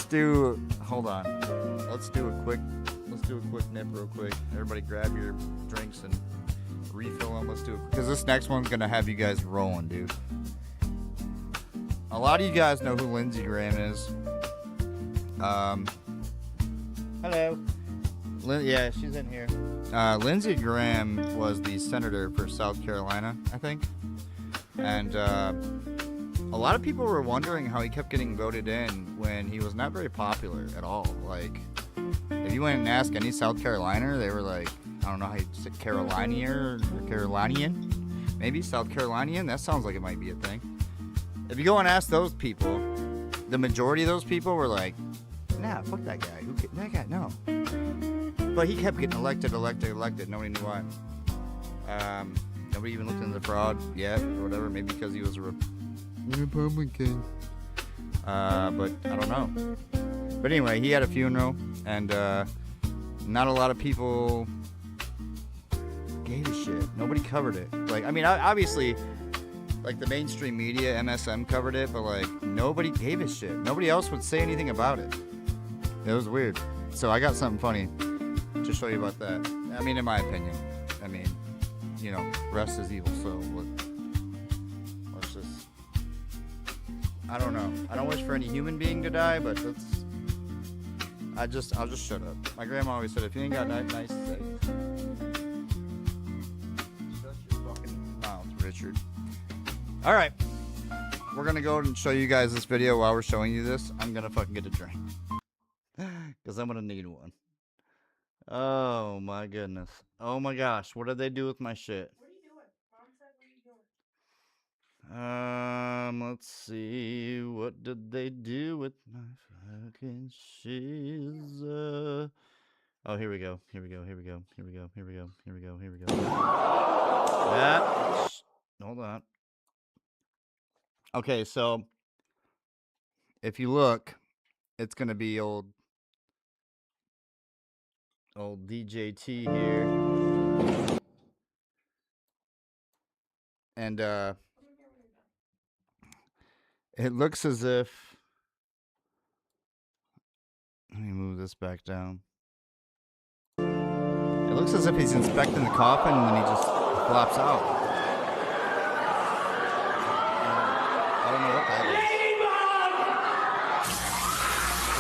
do, hold on, let's do a quick nip real quick. Everybody grab your drinks and refill them. Let's do it, because this next one's gonna have you guys rolling, dude. a lot of you guys know who Lindsey Graham is. Hello. Yeah, she's in here. Lindsey Graham was the senator for South Carolina, I think. And a lot of people were wondering how he kept getting voted in when he was not very popular at all. Like, if you went and asked any South Caroliner, they were like, I don't know how you say Carolinian or Carolinian. Maybe South Carolinian? That sounds like it might be a thing. If you go and ask those people, the majority of those people were like, nah, fuck that guy. That guy, no. But he kept getting elected. Nobody knew why. Nobody even looked into the fraud yet or whatever. Maybe because he was a Republican. But I don't know. But anyway, he had a funeral, and not a lot of people gave a shit. Nobody covered it. Like, I mean, obviously, like the mainstream media, MSM covered it, but like nobody gave a shit. Nobody else would say anything about it. It was weird. So I got something funny to show you about that. I mean, in my opinion. I mean, you know, rest is evil, so let's just... I don't know. I don't wish for any human being to die, but I'll just shut up. My grandma always said, if you ain't got nice to say, shut your fucking mouth, Richard. Alright. We're gonna go and show you guys this video. While we're showing you this, I'm gonna fucking get a drink. Because I'm gonna need one. Oh my goodness. Oh my gosh. What did they do with my shit? What are you doing? Mom said, what are you doing? Let's see. What did they do with my fucking shiz? Oh, here we go. That. Hold on. Okay, so if you look, it's gonna be old DJT here, and it looks as if, let me move this back down. It looks as if he's inspecting the coffin and then he just flops out. I don't know what that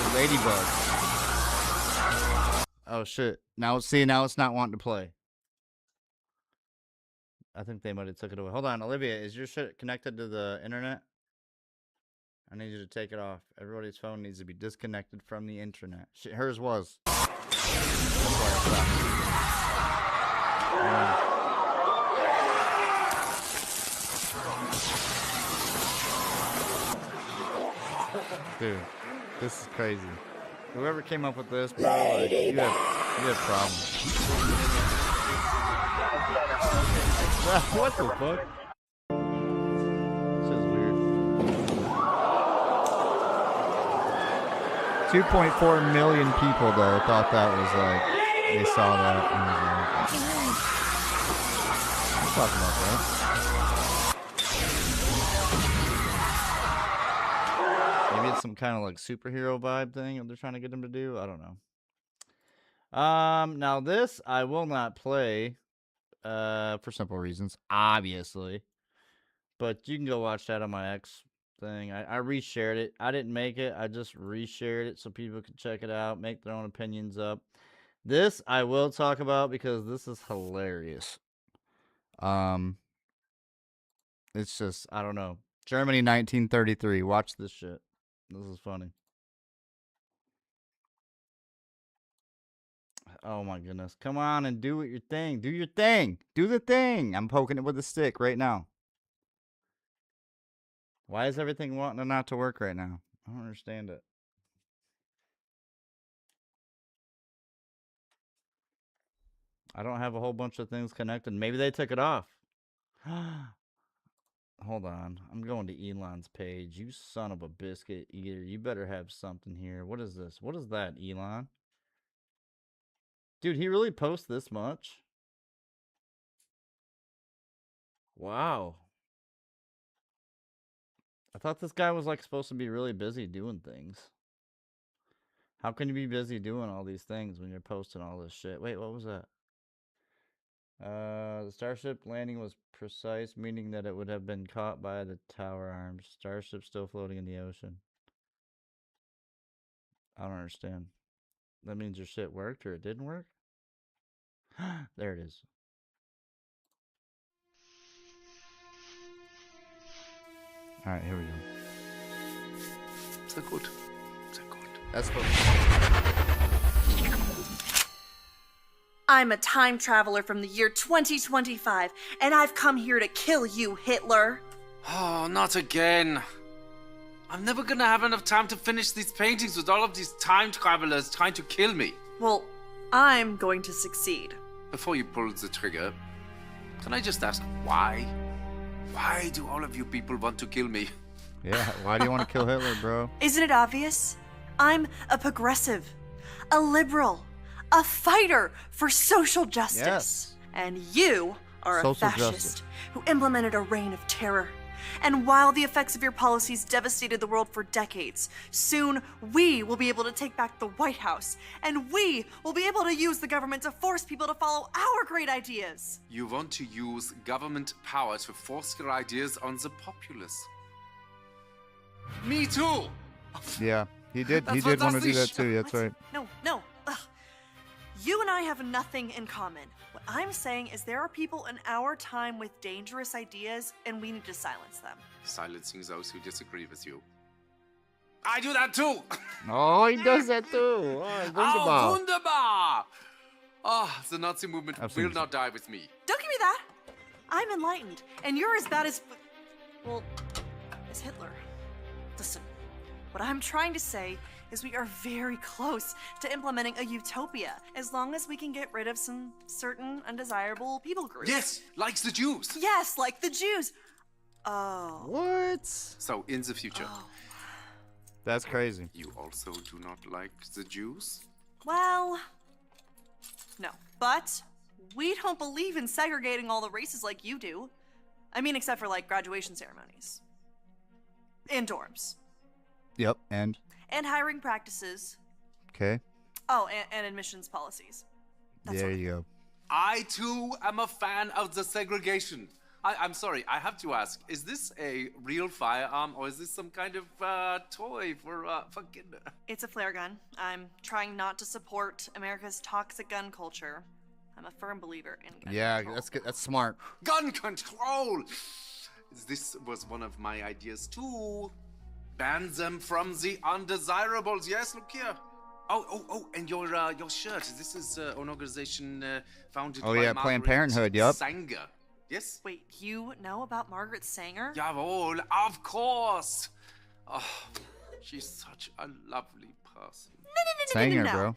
is. Ladybug. Oh shit. Now it's not wanting to play. I think they might have took it away. Hold on, Olivia, is your shit connected to the internet? I need you to take it off. Everybody's phone needs to be disconnected from the internet. Hers was. That's why I stopped. Dude, this is crazy. Whoever came up with this, bro, like, you have problems. What the fuck? This is weird. 2.4 million people, though, thought that was like, they saw that and was like, I'm talking about that. Maybe it's some kind of like superhero vibe thing that they're trying to get him to do. I don't know. Now this I will not play for simple reasons, obviously. But you can go watch that on my X thing. I reshared it. I didn't make it. I just reshared it so people can check it out, make their own opinions up. This I will talk about because this is hilarious. It's just, I don't know. Germany 1933. Watch this shit. This is funny. Oh my goodness. Come on and do your thing. Do your thing. Do the thing. I'm poking it with a stick right now. Why is everything wanting not to work right now? I don't understand it. I don't have a whole bunch of things connected. Maybe they took it off. Hold on. I'm going to Elon's page. You son of a biscuit eater. You better have something here. What is this? What is that, Elon? Dude, he really posts this much? Wow. I thought this guy was like supposed to be really busy doing things. How can you be busy doing all these things when you're posting all this shit? Wait, what was that? The starship landing was precise, meaning that it would have been caught by the tower arms. Starship still floating in the ocean. I don't understand. That means your shit worked or it didn't work? There it is. Alright, here we go. Sehr gut. Sehr gut. That's what. I'm a time traveler from the year 2025, and I've come here to kill you, Hitler. Oh, not again. I'm never gonna have enough time to finish these paintings with all of these time travelers trying to kill me. Well, I'm going to succeed. Before you pull the trigger, can I just ask why? Why do all of you people want to kill me? Yeah, why do you want to kill Hitler, bro? Isn't it obvious? I'm a progressive, a liberal, a fighter for social justice. Yes. And you are a Social fascist justice. who implemented a reign of terror. And while the effects of your policies devastated the world for decades, soon we will be able to take back the White House, and we will be able to use the government to force people to follow our great ideas. You want to use government power to force your ideas on the populace. Me too! Yeah, he did. He That's did want to do that fantastic. too. That's right. No. Ugh. You and I have nothing in common. What I'm saying is there are people in our time with dangerous ideas, and we need to silence them. Silencing those who disagree with you. I do that too! Oh, he does that too. Oh, wunderbar. Oh, wunderbar! Oh, the Nazi movement Absolutely. will not die with me. Don't give me that. I'm enlightened, and you're as bad as, well, as Hitler. Listen, what I'm trying to say is we are very close to implementing a utopia, as long as we can get rid of some certain undesirable people groups. Yes, like the Jews. Yes, like the Jews. Oh. What? So, in the future, That's crazy. you also do not like the Jews? Well, no. But we don't believe in segregating all the races like you do. I mean, except for like graduation ceremonies. And dorms. Yep. And And hiring practices. okay. Oh, and admissions policies. There you go. I too am a fan of the segregation. I'm sorry, I have to ask, is this a real firearm or is this some kind of toy for kids? It's a flare gun. I'm trying not to support America's toxic gun culture. I'm a firm believer in gun Yeah, control. that's good. That's smart. Gun control! This was one of my ideas too. Ban them from the undesirables. Yes, look here. Oh, and your shirt. This is an organization founded Oh by yeah, Planned Margaret Parenthood. Yup. Sanger. Yes? Wait, you know about Margaret Sanger? Jawohl, of course. Oh, she's such a lovely person. Sanger, no. bro.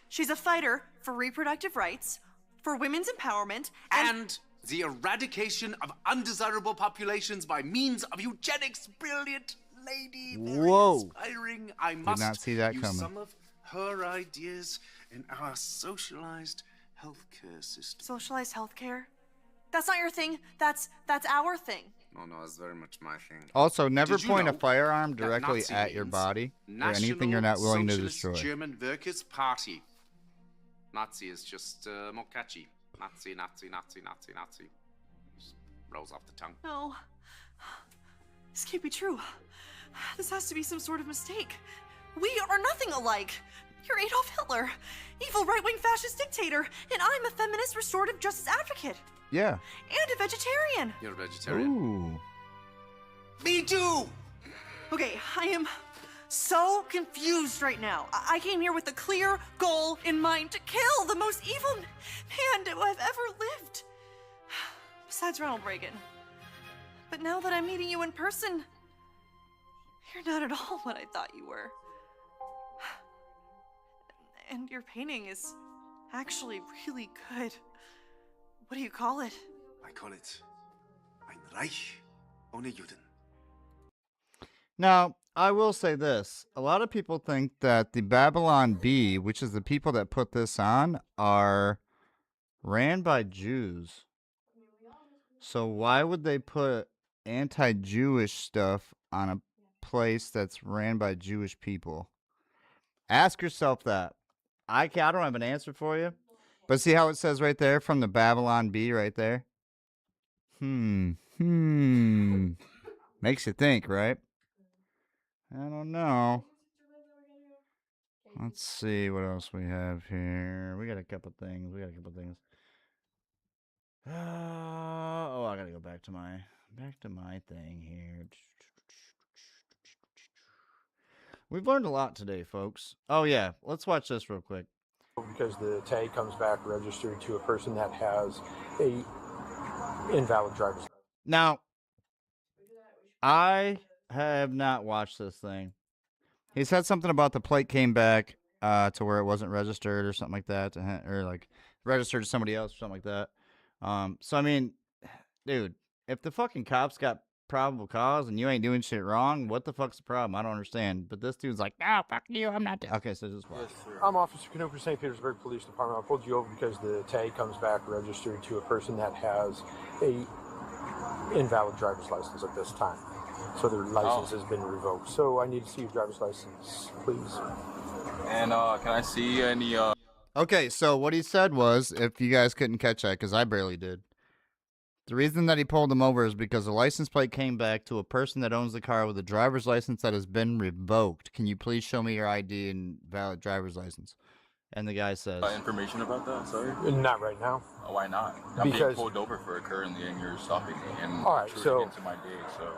She's a fighter for reproductive rights, for women's empowerment, And the eradication of undesirable populations by means of eugenics. Brilliant lady. Very Whoa. inspiring. I Did must not see that use coming. some of her ideas in our socialized healthcare system. socialized healthcare. That's not your thing. That's our thing. No, it's very much my thing. Also, never Did you point a know firearm that directly Nazi at your means body or National anything you're not willing to Socialist destroy. German Workers' Party. Nazi is just more catchy. Nazi. Just rolls off the tongue. No. This can't be true. This has to be some sort of mistake. We are nothing alike. You're Adolf Hitler, evil right-wing fascist dictator, and I'm a feminist restorative justice advocate. Yeah. And a vegetarian. You're a vegetarian? Ooh. Me too! Okay, I am so confused right now. I came here with a clear goal in mind to kill the most evil man who I've ever lived. Besides Ronald Reagan. But now that I'm meeting you in person, you're not at all what I thought you were. And your painting is actually really good. What do you call it? I call it Ein Reich ohne Juden. Now, I will say this. A lot of people think that the Babylon Bee, which is the people that put this on, are ran by Jews. So why would they put anti-Jewish stuff on a place that's ran by Jewish people? Ask yourself that. I don't have an answer for you. But see how it says right there from the Babylon Bee right there? Makes you think, right? I don't know. Let's see what else we have here. We got a couple things. Oh, I gotta go back to my thing here. We've learned a lot today, folks. Oh yeah, let's watch this real quick. Because the tag comes back registered to a person that has a invalid driver's license. Now, I have not watched this thing. He said something about the plate came back to where it wasn't registered or something like that, or like registered to somebody else or something like that. So I mean, dude, if the fucking cops got probable cause and you ain't doing shit wrong, what the fuck's the problem? I don't understand. But this dude's like, nah, fuck you, I'm not. Okay, so just watch. I'm Officer Canoe for St. Petersburg Police Department. I pulled you over because the tag comes back registered to a person that has a invalid driver's license at this time. So their license has been revoked. So I need to see your driver's license, please. And can I see any? Okay, so what he said was, if you guys couldn't catch that, because I barely did. The reason that he pulled him over is because the license plate came back to a person that owns the car with a driver's license that has been revoked. Can you please show me your ID and valid driver's license? And the guy says... information about that, sorry? Not right now. Oh, why not? I'm being pulled over for currently and you're stopping me and all right, so into my day, so...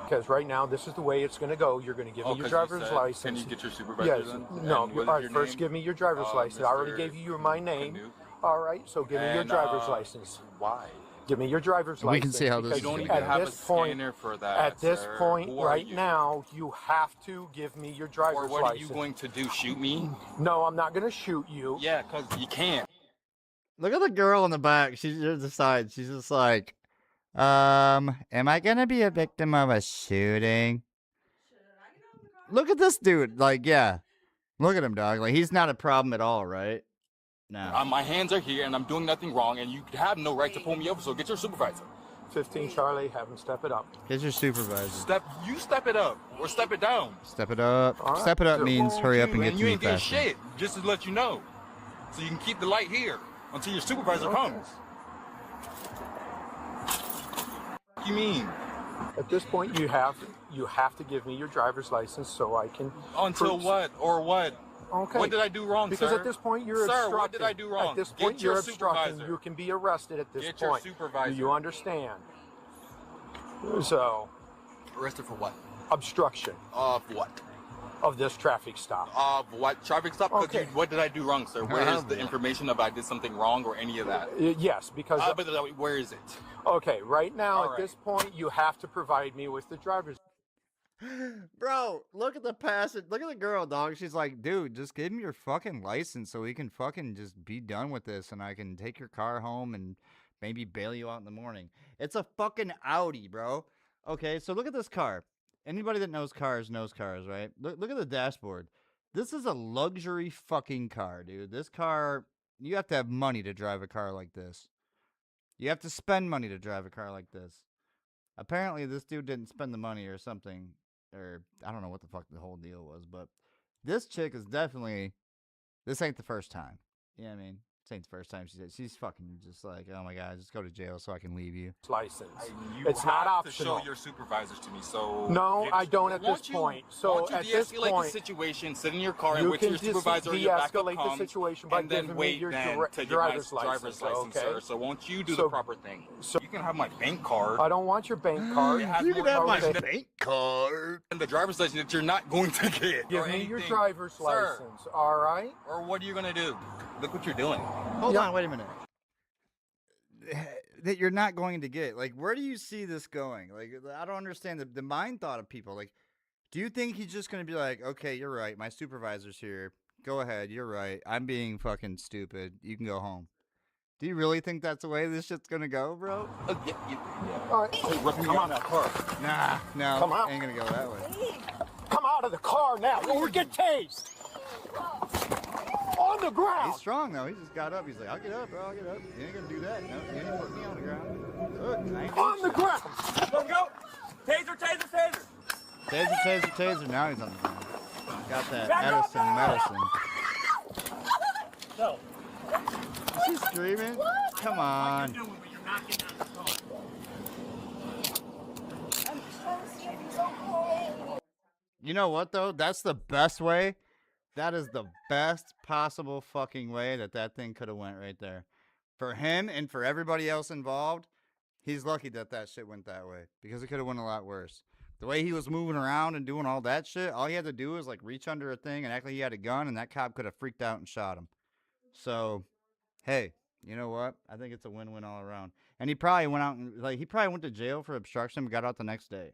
Because right now, this is the way it's going to go. You're going to give me your driver's license. Can you get your supervisor then? No, all right, first give me your driver's license. I already gave you my name. Canoe. All right, so give me your driver's license. Why? Give me your driver's license. We can see how this is don't going even to have a scanner for that, At this sir. point, Who are right you? now, you have to give me your driver's license. Or what are you going to do, shoot me? No, I'm not going to shoot you. Yeah, because you can't. Look at the girl in the back. She's at the side. She's just like, am I going to be a victim of a shooting? Look at this dude. Like, yeah. Look at him, dog. Like, he's not a problem at all, right? No. My hands are here and I'm doing nothing wrong and you have no right to pull me over, so get your supervisor. 15 Charlie, have him step it up. Get your supervisor. You step it up or step it down. Step it up. All right. Step it up means hurry up and get to you me ain't getting faster. shit, just to let you know. So you can keep the light here until your supervisor comes. What do you mean? At this point, you have to give me your driver's license so I can... Until what or what? Okay. What did I do wrong, because sir? at this point, you're Sir, obstructing. what did I do wrong? At this point, Get your you're obstructing. supervisor. You can be arrested at this Get your point. supervisor. Do you understand? So... Arrested for what? Obstruction. Of what? Of this traffic stop. Of what traffic stop? Okay. What did I do wrong, sir? Where is the information about I did something wrong or any of that? Yes, because... but where is it? Okay, right now, All at right. this point, you have to provide me with the driver's... Bro, look at the passage. Look at the girl, dog. She's like, dude, just give me your fucking license so we can fucking just be done with this and I can take your car home and maybe bail you out in the morning. It's a fucking Audi, bro. Okay, so look at this car. Anybody that knows cars, right? Look at the dashboard. This is a luxury fucking car, dude. This car, you have to have money to drive a car like this. You have to spend money to drive a car like this. Apparently, this dude didn't spend the money or something. Or, I don't know what the fuck the whole deal was. But this chick is definitely... This ain't the first time. You know what I mean? This ain't the first time she's fucking just like, oh my god, just go to jail so I can leave you. License. It's not to optional. show your supervisors to me, so... No, I don't at this point. So at this de-escalate point... the situation, sit in your car and You wait till can your supervisor or your backup de-escalate the comes, situation by and then giving me wait your then to get my driver's driver's license, okay? sir. So won't you do So- the proper thing? So you can have my bank card. I don't want your bank card. It has You more can have my information bank card. and the driver's license that you're not going to get. Give or me your anything. driver's Sir, license, all right? Or what are you gonna do? Look what you're doing. Hold on, wait a minute. That you're not going to get. Like, where do you see this going? Like, I don't understand the mind thought of people. Like, do you think he's just going to be like, okay, you're right. My supervisor's here. Go ahead. You're right. I'm being fucking stupid. You can go home. Do you really think that's the way this shit's going to go, bro? Yeah. All right. Hey, Rick, come on that car. Nah, no. Come out. Ain't going to go that way. Come out of the car now, or get tased. On the ground. He's strong, though. He just got up. He's like, I'll get up, bro. I'll get up. You ain't going to do that. No, you ain't put me on the ground. Look, I ain't On the ground. Let's go. Taser. Taser. Now he's on the ground. Got that medicine. No. she screaming? Come on. You know what, though? That's the best way. That is the best possible fucking way that thing could have went right there. For him and for everybody else involved, he's lucky that shit went that way. Because it could have went a lot worse. The way he was moving around and doing all that shit, all he had to do was, like, reach under a thing and act like he had a gun, and that cop could have freaked out and shot him. So, hey, you know what? I think it's a win-win all around. And he probably went out and, like, he probably went to jail for obstruction but got out the next day.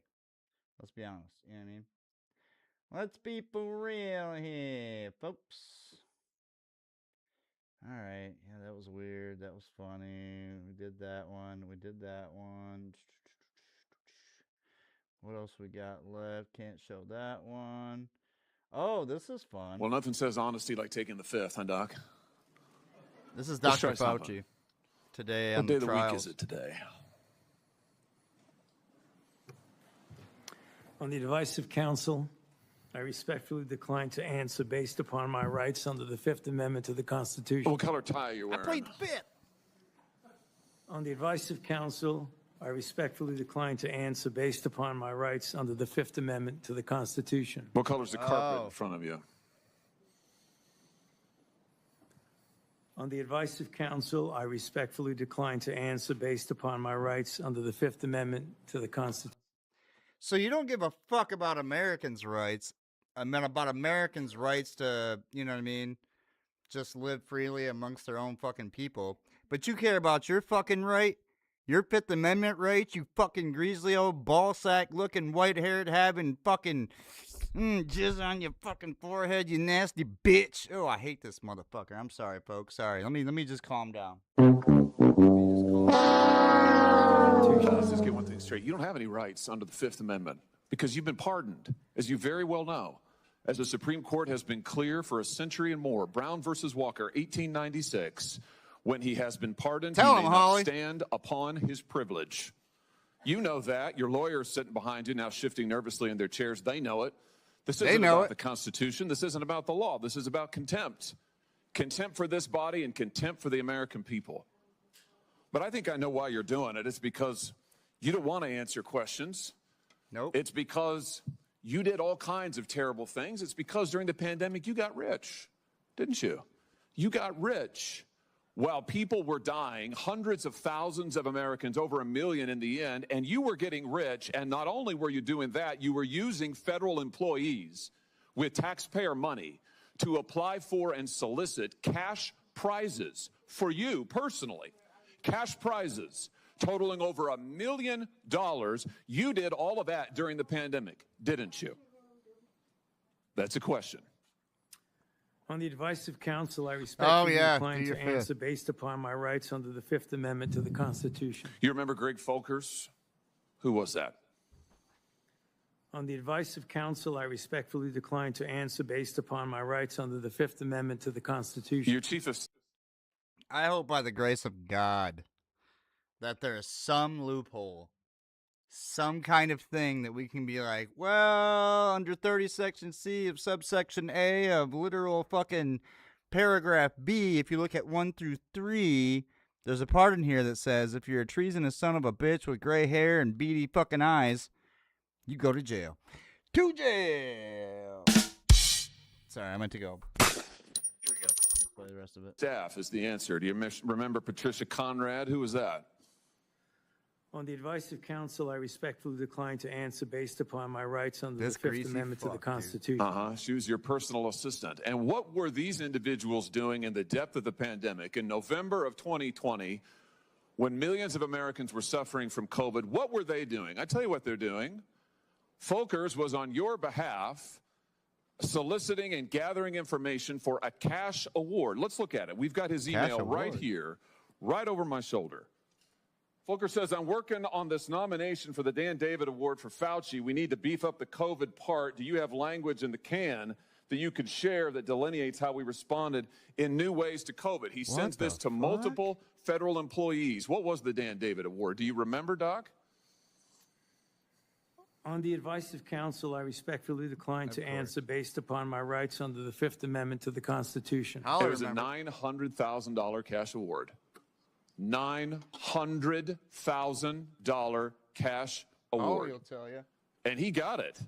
Let's be honest. You know what I mean? Let's be for real here, folks. Alright. Yeah, that was weird. That was funny. We did that one. We did that one. What else we got left? Can't show that one. Oh, this is fun. Well, nothing says honesty like taking the fifth, huh, Doc? This is Dr. Fauci. Today on the trials. What day of the week is it today? On the advice of counsel, I respectfully decline to answer based upon my rights under the Fifth Amendment to the Constitution. What color tie are you wearing? I played the fifth. On the advice of counsel, I respectfully decline to answer based upon my rights under the Fifth Amendment to the Constitution. What color is the carpet in front of you? On the advice of counsel, I respectfully decline to answer based upon my rights under the Fifth Amendment to the Constitution. So you don't give a fuck about Americans' rights. I mean, about Americans' rights to, you know what I mean, just live freely amongst their own fucking people. But you care about your fucking right, your Fifth Amendment rights, you fucking greasy old ballsack looking white-haired having fucking jizz on your fucking forehead, you nasty bitch. Oh, I hate this motherfucker. I'm sorry, folks. Sorry. Let me just calm down. Let's just get one thing straight. You don't have any rights under the Fifth Amendment because you've been pardoned, as you very well know. As the Supreme Court has been clear for a century and more, Brown versus Walker, 1896, when he has been pardoned, he may not stand upon his privilege. You know that. Your lawyers sitting behind you now shifting nervously in their chairs. They know it. This isn't about the Constitution. This isn't about the law. This is about contempt. Contempt for this body and contempt for the American people. But I think I know why you're doing it. It's because you don't want to answer questions. Nope. It's because you did all kinds of terrible things. It's because during the pandemic you got rich, didn't you? You got rich while people were dying, hundreds of thousands of Americans, over 1 million in the end, and you were getting rich. And not only were you doing that, you were using federal employees with taxpayer money to apply for and solicit cash prizes for you personally. Cash prizes totaling over $1 million. You did all of that during the pandemic, didn't you? That's a question. On the advice of counsel, I respectfully decline to answer based upon my rights under the Fifth Amendment to the Constitution. You remember Greg Folkers? Who was that? On the advice of counsel, I respectfully decline to answer based upon my rights under the Fifth Amendment to the Constitution. Your chief of... I hope by the grace of God that there is some loophole, some kind of thing that we can be like, well, under 30 section C of subsection A of literal fucking paragraph B, if you look at 1 through 3, there's a part in here that says if you're a treasonous son of a bitch with gray hair and beady fucking eyes, you go to jail. To jail! Sorry, I meant to go. Here we go. Let's play the rest of it. Staff is the answer. Do you remember Patricia Conrad? Who was that? On the advice of counsel, I respectfully decline to answer based upon my rights under the Fifth Amendment to the Constitution. She was your personal assistant. And what were these individuals doing in the depth of the pandemic in November of 2020 when millions of Americans were suffering from COVID? What were they doing? I tell you what they're doing. Folkers was on your behalf soliciting and gathering information for a cash award. Let's look at it. We've got his email right here, right over my shoulder. Folkers says, I'm working on this nomination for the Dan David Award for Fauci. We need to beef up the COVID part. Do you have language in the can that you could share that delineates how we responded in new ways to COVID? He sent this to multiple federal employees. What was the Dan David Award? Do you remember, Doc? On the advice of counsel, I respectfully decline to answer based upon my rights under the Fifth Amendment to the Constitution. There's a $900,000 cash award. $900,000 cash award. He'll tell you. And he got it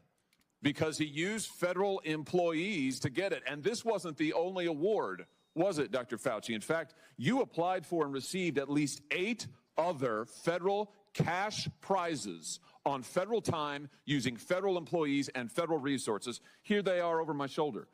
because he used federal employees to get it. And this wasn't the only award, was it, Dr. Fauci? In fact, you applied for and received at least 8 other federal cash prizes on federal time using federal employees and federal resources. Here they are over my shoulder.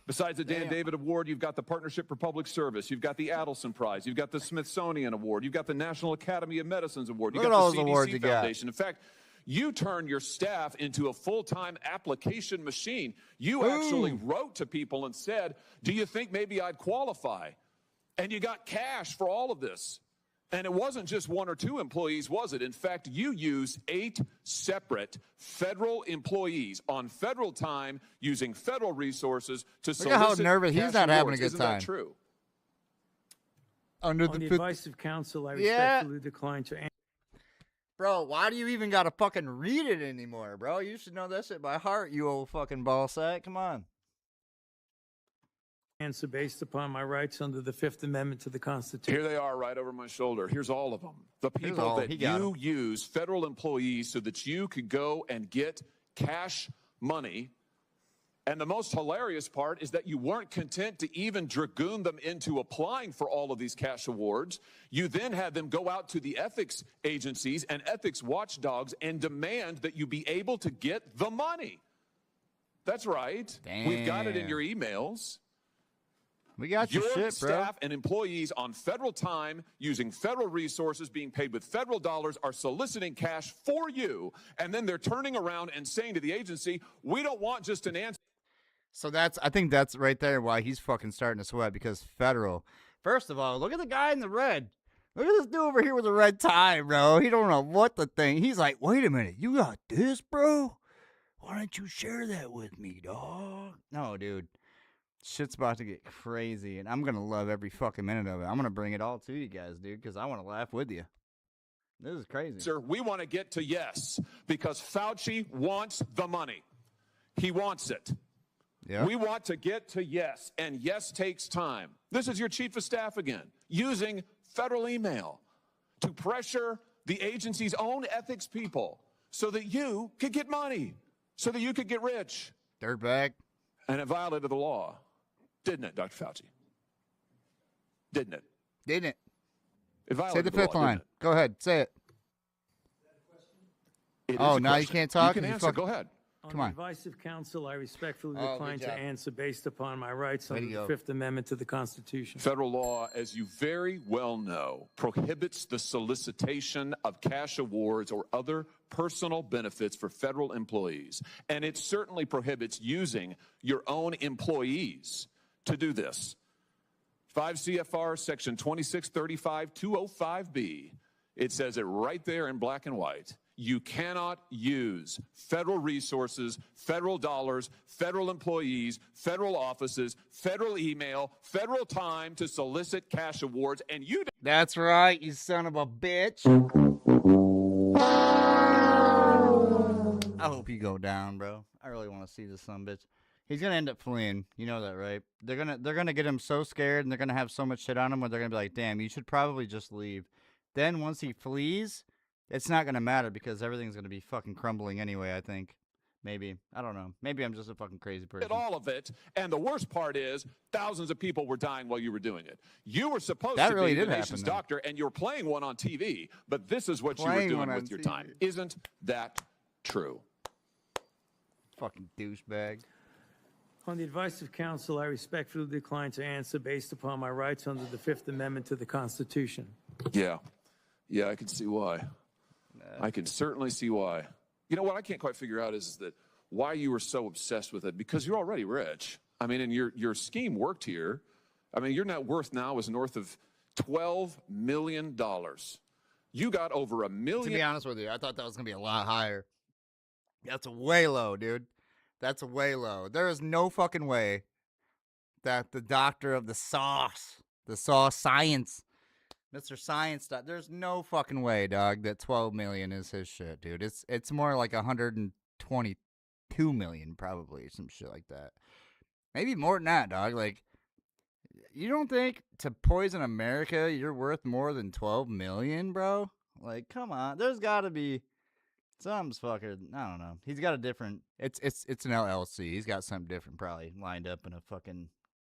Besides the Dan David Award, you've got the Partnership for Public Service. You've got the Adelson Prize. You've got the Smithsonian Award. You've got the National Academy of Medicine's Award. You've got the CDC Foundation. In fact, you turned your staff into a full-time application machine. You actually wrote to people and said, do you think maybe I'd qualify? And you got cash for all of this. And it wasn't just 1 or 2 employees, was it? In fact, you used 8 separate federal employees on federal time using federal resources to solicit. Look at how nervous he's not having a good Isn't time. that true? On the advice of counsel, I respectfully decline to answer. Bro, why do you even gotta fucking read it anymore, bro? You should know that shit by heart, you old fucking ball sack. Come on. Answer based upon my rights under the Fifth Amendment to the Constitution. Here they are right over my shoulder. Here's all of them. The people that you use, federal employees, so that you could go and get cash money. And the most hilarious part is that you weren't content to even dragoon them into applying for all of these cash awards. You then had them go out to the ethics agencies and ethics watchdogs and demand that you be able to get the money. That's right. Damn. We've got it in your emails. We got your shit, bro. Staff and employees on federal time using federal resources being paid with federal dollars are soliciting cash for you. And then they're turning around and saying to the agency, we don't want just an answer. So I think that's right there why he's fucking starting to sweat, because federal. First of all, look at the guy in the red. Look at this dude over here with a red tie, bro. He don't know what the thing. He's like, wait a minute, you got this, bro? Why don't you share that with me, dog? No, dude. Shit's about to get crazy, and I'm going to love every fucking minute of it. I'm going to bring it all to you guys, dude, because I want to laugh with you. This is crazy. Sir, we want to get to yes, because Fauci wants the money. He wants it. Yeah. We want to get to yes, and yes takes time. This is your chief of staff again, using federal email to pressure the agency's own ethics people so that you could get money, so that you could get rich. Dirtbag. And it violated the law. Didn't it, Dr. Fauci? Didn't it? Didn't it? It violated Say the fifth line. Go ahead. Say it. Oh, now you can't talk? You can answer. Go ahead. Come On on. the advice of counsel, I respectfully decline to answer based upon my rights under the Fifth Amendment to the Constitution. Federal law, as you very well know, prohibits the solicitation of cash awards or other personal benefits for federal employees. And it certainly prohibits using your own employees to do this. 5 CFR section 2635-205B. It says it right there in black and white. You cannot use federal resources, federal dollars, federal employees, federal offices, federal email, federal time to solicit cash awards, and you... That's right, you son of a bitch. I hope you go down, bro. I really want to see this son of a bitch. He's gonna end up fleeing. You know that, right? They're gonna get him so scared, and they're gonna have so much shit on him where they're gonna be like, damn, you should probably just leave. Then once he flees, it's not going to matter because everything's going to be fucking crumbling anyway, I think. Maybe. I don't know. Maybe I'm just a fucking crazy person. All of it. And the worst part is thousands of people were dying while you were doing it. You were supposed that to really be did the nation's happen, doctor, and you're playing one on TV. But this is what you were doing with your time. Isn't that true? Fucking douchebag. On the advice of counsel, I respectfully decline to answer based upon my rights under the Fifth Amendment to the Constitution. Yeah. Yeah, I can see why. I can certainly see why. You know what I can't quite figure out is that why you were so obsessed with it, because you're already rich. I mean, and your scheme worked here. I mean, your net worth now is north of $12 million. You got over $1 million. To be honest with you, I thought that was going to be a lot higher. That's way low, dude. That's way low. There is no fucking way that the doctor of the sauce science, Mr. Science. There's no fucking way, dog, that 12 million is his shit, dude. It's more like 122 million, probably, some shit like that. Maybe more than that, dog. Like, you don't think to poison America you're worth more than 12 million, bro? Like, come on. There's got to be some fucker. I don't know. He's got a different. It's an LLC. He's got something different probably lined up in a fucking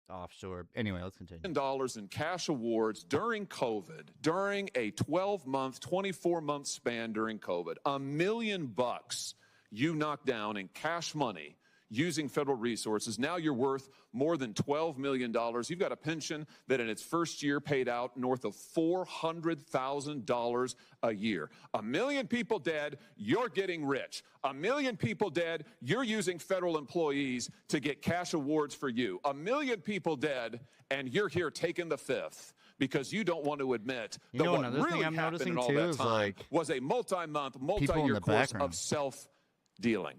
offshore. Anyway, let's continue. $1 in cash awards during COVID, during a 12-month, 24-month span during COVID. $1 million you knocked down in cash money using federal resources. Now you're worth more than $12 million. You've got a pension that in its first year paid out north of $400,000 a year. 1 million people dead, you're getting rich. 1 million people dead, you're using federal employees to get cash awards for you. 1 million people dead, and you're here taking the fifth because you don't want to admit that what really happened in all that time was a multi-month, multi-year course of self-dealing.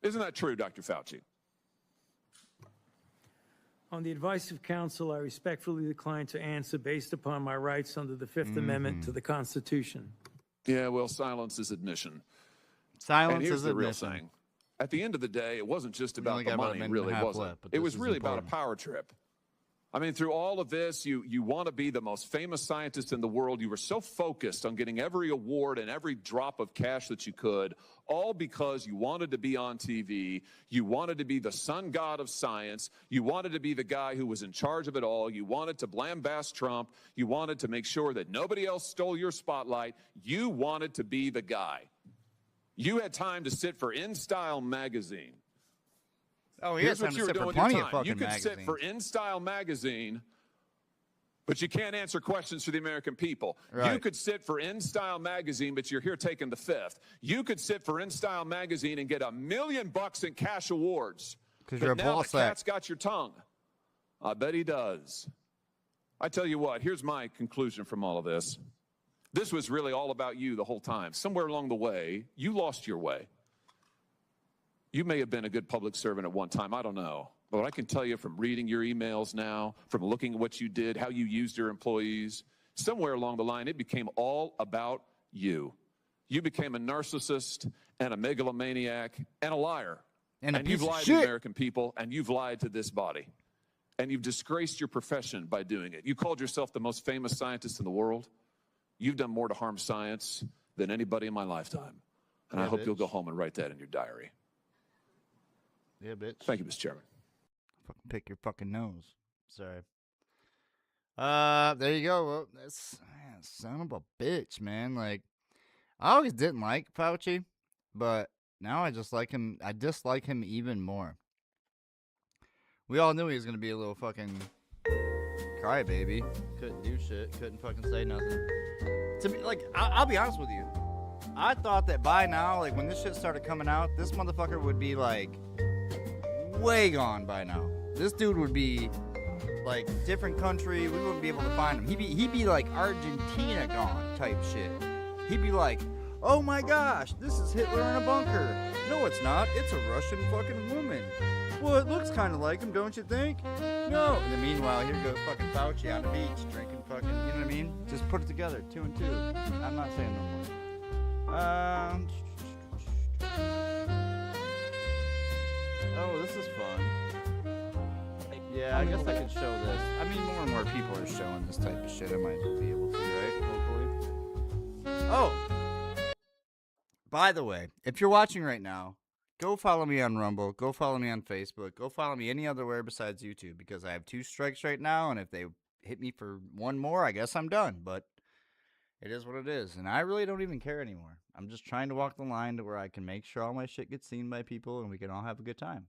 Isn't that true, Dr. Fauci? On the advice of counsel, I respectfully decline to answer based upon my rights under the Fifth Amendment to the Constitution. Yeah, well, silence is admission. Silence is the real admission. thing. At the end of the day, it wasn't just about the money, really, was it? It was really about a power trip. I mean, through all of this, you want to be the most famous scientist in the world. You were so focused on getting every award and every drop of cash that you could, all because you wanted to be on TV. You wanted to be the sun god of science. You wanted to be the guy who was in charge of it all. You wanted to blambast Trump. You wanted to make sure that nobody else stole your spotlight. You wanted to be the guy. You had time to sit for InStyle magazine. Oh, here's what you were doing with your time. You could sit for InStyle magazine, but you can't answer questions for the American people. Right. You could sit for InStyle magazine, but you're here taking the fifth. You could sit for InStyle magazine and get $1 million in cash awards. Because you're a now ball the sack. cat's got your tongue. I bet he does. I tell you what, here's my conclusion from all of this. This was really all about you the whole time. Somewhere along the way, you lost your way. You may have been a good public servant at one time. I don't know. But I can tell you from reading your emails now, from looking at what you did, how you used your employees, somewhere along the line, it became all about you. You became a narcissist and a megalomaniac and a liar. And you've lied to the American people, and you've lied to this body. And you've disgraced your profession by doing it. You called yourself the most famous scientist in the world. You've done more to harm science than anybody in my lifetime. And I hope you'll go home and write that in your diary. Yeah, bitch. Thank you, Mr. Chairman. Fucking pick your fucking nose. Sorry. There you go. Well, that's son of a bitch, man. Like, I always didn't like Fauci, but now I just like him. I dislike him even more. We all knew he was gonna be a little fucking crybaby. Couldn't do shit. Couldn't fucking say nothing. To me, like, I'll be honest with you. I thought that by now, like, when this shit started coming out, this motherfucker would be like way gone by now. This dude would be like different country. We wouldn't be able to find him. He'd be like Argentina gone type shit. He'd be like, oh my gosh, this is Hitler in a bunker. No, it's not. It's a Russian fucking woman. Well, it looks kind of like him, don't you think? No. And then meanwhile, here goes fucking Fauci on the beach drinking fucking, you know what I mean? Just put it together, 2 and 2. I'm not saying no more. Oh, this is fun. Yeah, I guess I could show this. I mean, more and more people are showing this type of shit. I might be able to, right? Hopefully. Oh! By the way, if you're watching right now, go follow me on Rumble. Go follow me on Facebook. Go follow me anywhere besides YouTube, because I have 2 strikes right now, and if they hit me for 1 more, I guess I'm done. But it is what it is, and I really don't even care anymore. I'm just trying to walk the line to where I can make sure all my shit gets seen by people and we can all have a good time.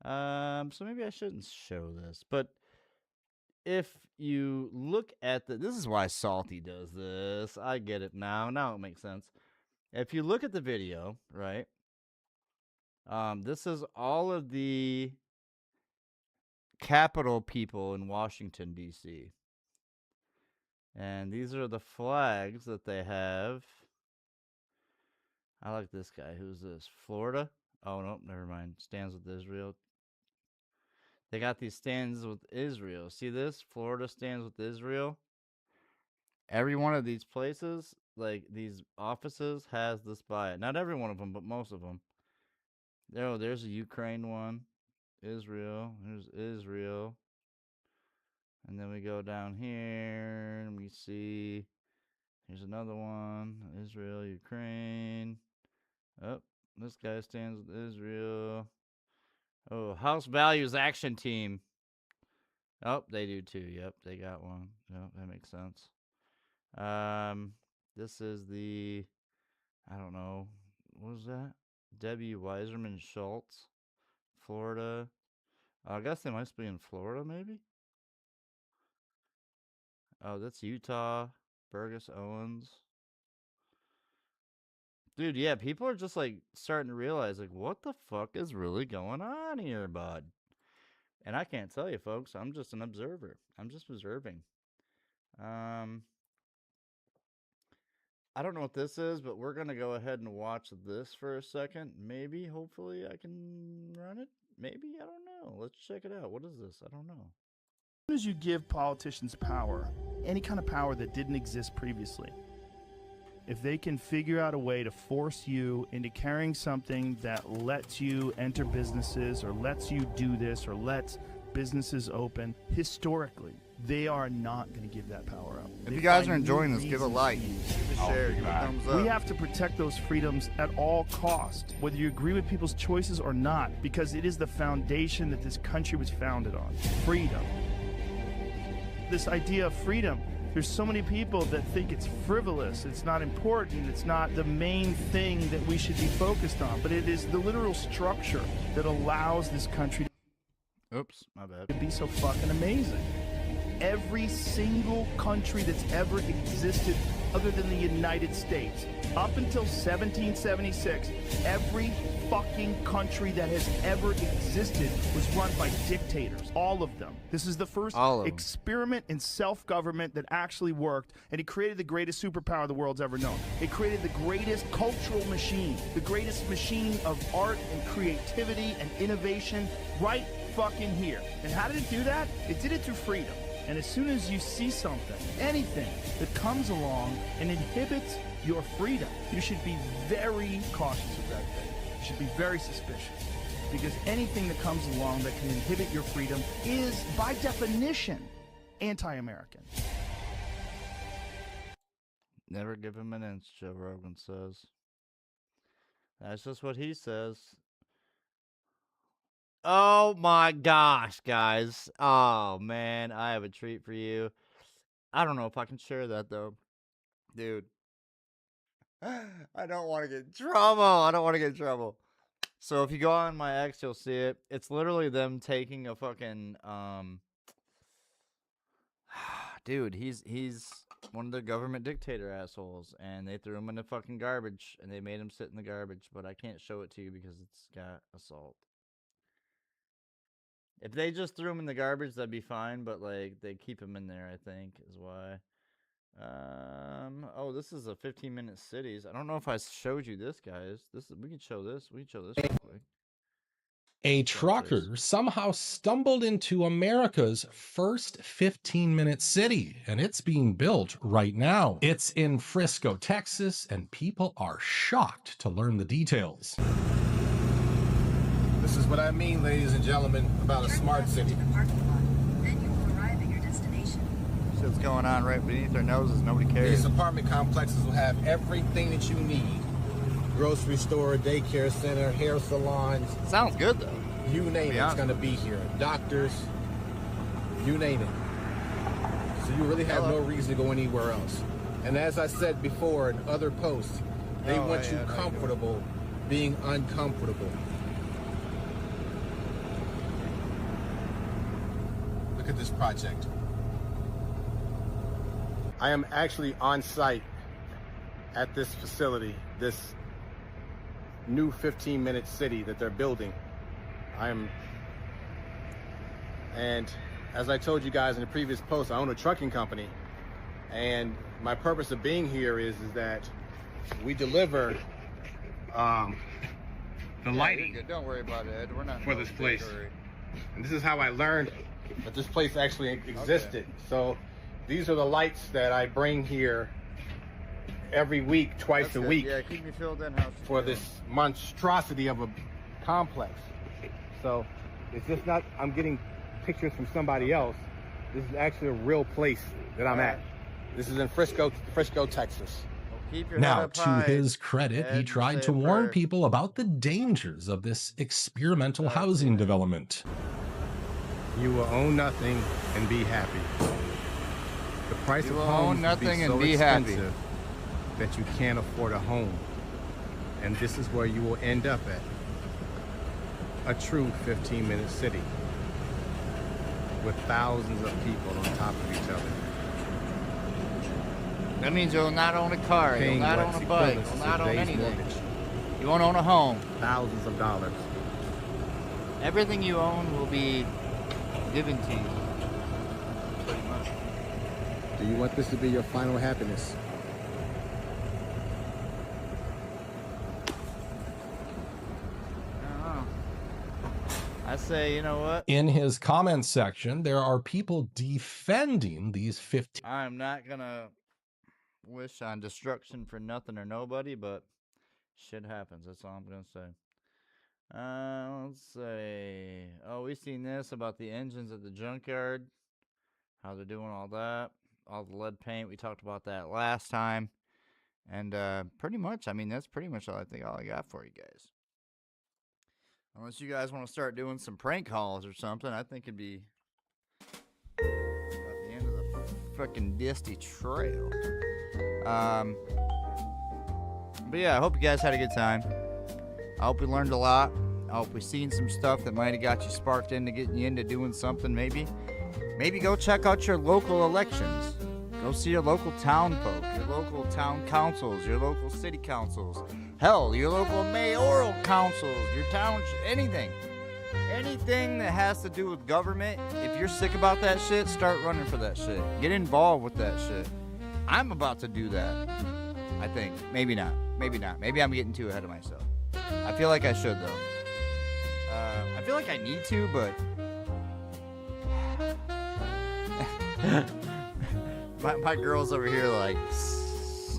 So maybe I shouldn't show this, but if you look at this is why Salty does this. I get it now. Now it makes sense. If you look at the video, right? This is all of the Capitol people in Washington, D.C. And these are the flags that they have. I like this guy. Who's this? Florida? Oh, no, never mind. Stands with Israel. They got these stands with Israel. See this? Florida stands with Israel. Every one of these places, like these offices, has this by it. Not every one of them, but most of them. There's a Ukraine one. Israel. There's Israel. And then we go down here and we see here's another one. Israel, Ukraine. Oh, this guy stands with Israel. Oh, House Values Action Team. Oh, they do too. Yep, they got one. Yep, that makes sense. This is the, I don't know, what was that? Debbie Weiserman Schultz, Florida. I guess they must be in Florida, maybe? Oh, that's Utah. Burgess Owens. Dude, yeah, people are just, like, starting to realize, like, what the fuck is really going on here, bud? And I can't tell you, folks. I'm just an observer. I'm just observing. I don't know what this is, but we're going to go ahead and watch this for a second. Maybe, hopefully, I can run it. Maybe, I don't know. Let's check it out. What is this? I don't know. As soon as you give politicians power, any kind of power that didn't exist previously, if they can figure out a way to force you into carrying something that lets you enter businesses or lets you do this or lets businesses open, historically, they are not going to give that power up. If you guys are enjoying this, give a like, give a share, give a thumbs up. We have to protect those freedoms at all costs, whether you agree with people's choices or not, because it is the foundation that this country was founded on. Freedom. This idea of freedom, there's so many people that think it's frivolous, it's not important, it's not the main thing that we should be focused on, but it is the literal structure that allows this country Oops, my bad. to be so fucking amazing. Every single country that's ever existed other than the United States, up until 1776, every fucking country that has ever existed was run by dictators. All of them. This is the first experiment in self-government that actually worked, and it created the greatest superpower the world's ever known. It created the greatest cultural machine, the greatest machine of art and creativity and innovation right fucking here. And how did it do that? It did it through freedom. And as soon as you see something, anything that comes along and inhibits your freedom, you should be very cautious of that thing. You should be very suspicious. Because anything that comes along that can inhibit your freedom is, by definition, anti-American. Never give him an inch, Joe Rogan says. That's just what he says. Oh my gosh, guys. Oh man, I have a treat for you. I don't know if I can share that though. Dude. I don't want to get in trouble. I don't want to get in trouble. So if you go on my X, you'll see it. It's literally them taking a fucking dude, he's one of the government dictator assholes, and they threw him in the fucking garbage, and they made him sit in the garbage, but I can't show it to you because it's got assault. If they just threw him in the garbage, that'd be fine, but, like, they keep him in there, I think, is why. Oh, this is a 15-minute cities. I don't know if I showed you this, guys. We can show this. We can show this real quick. A trucker somehow stumbled into America's first 15-minute city, and it's being built right now. It's in Frisco, Texas, and people are shocked to learn the details. This is what I mean, ladies and gentlemen, about a smart city. Shit's going on right beneath their noses. Nobody cares. These apartment complexes will have everything that you need. Grocery store, daycare center, hair salons. Sounds good, though. You name it, it's going to be here. Doctors, you name it. So you really have no reason to go anywhere else. And as I said before in other posts, they want you comfortable being uncomfortable. Look at this project. I am actually on site at this facility, this new 15-minute city that they're building. And as I told you guys in the previous post, I own a trucking company, and my purpose of being here is that we deliver the lighting. Don't worry about it, Ed. We're not for this place. And this is how I learned that this place actually existed. So these are the lights that I bring here every week, twice a week. Yeah, keep me filled in. For this monstrosity of a complex. So it's just not, I'm getting pictures from somebody else. This is actually a real place that I'm at. This is in Frisco, Texas. Now, to his credit, he tried to warn people about the dangers of this experimental housing development. You will own nothing and be happy. The price of homes will be so expensive that you can't afford a home. And this is where you will end up at. A true 15-minute city with thousands of people on top of each other. That means you'll not own a car, you'll not own a bike, you'll not own anything. You won't own a home. Thousands of dollars. Everything you own will be given to you. Pretty much. Do you want this to be your final happiness? I say, you know what? In his comments section, there are people defending these 15. I'm not gonna wish on destruction for nothing or nobody, but shit happens. That's all I'm gonna say. Let's say, oh, we seen this about the engines at the junkyard, how they're doing all that, all the lead paint. We talked about that last time, and pretty much, I mean, that's pretty much all I got for you guys. Unless you guys want to start doing some prank calls or something, I think it'd be about the end of the frickin' Disty Trail. But yeah, I hope you guys had a good time. I hope you learned a lot. I hope we've seen some stuff that might have got you sparked into getting you into doing something maybe. Maybe go check out your local elections. Go see your local town folk, your local town councils, your local city councils. Hell, your local mayoral councils, your town, anything. Anything that has to do with government, if you're sick about that shit, start running for that shit. Get involved with that shit. I'm about to do that, I think. Maybe not. Maybe not. Maybe I'm getting too ahead of myself. I feel like I should, though. I feel like I need to, but... my girl's over here like,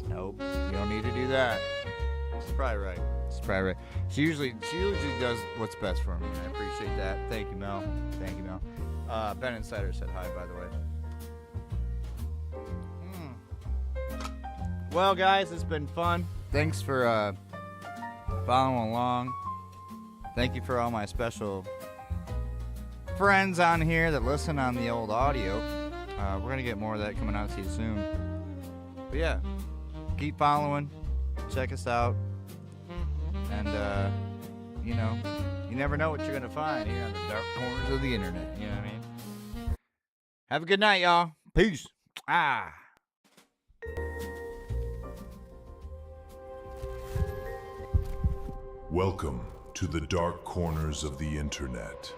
nope, you don't need to do that. She's probably right. She usually does what's best for me. I appreciate that. Thank you, Mel. Thank you, Mel. Ben Insider said hi, by the way. Well, guys, it's been fun. Thanks for following along. Thank you for all my special friends on here that listen on the old audio. We're going to get more of that coming out to you soon. But yeah, keep following. Check us out. And, you know, you never know what you're going to find here on the dark corners of the internet. You know what I mean? Have a good night, y'all. Peace. Welcome to the dark corners of the internet.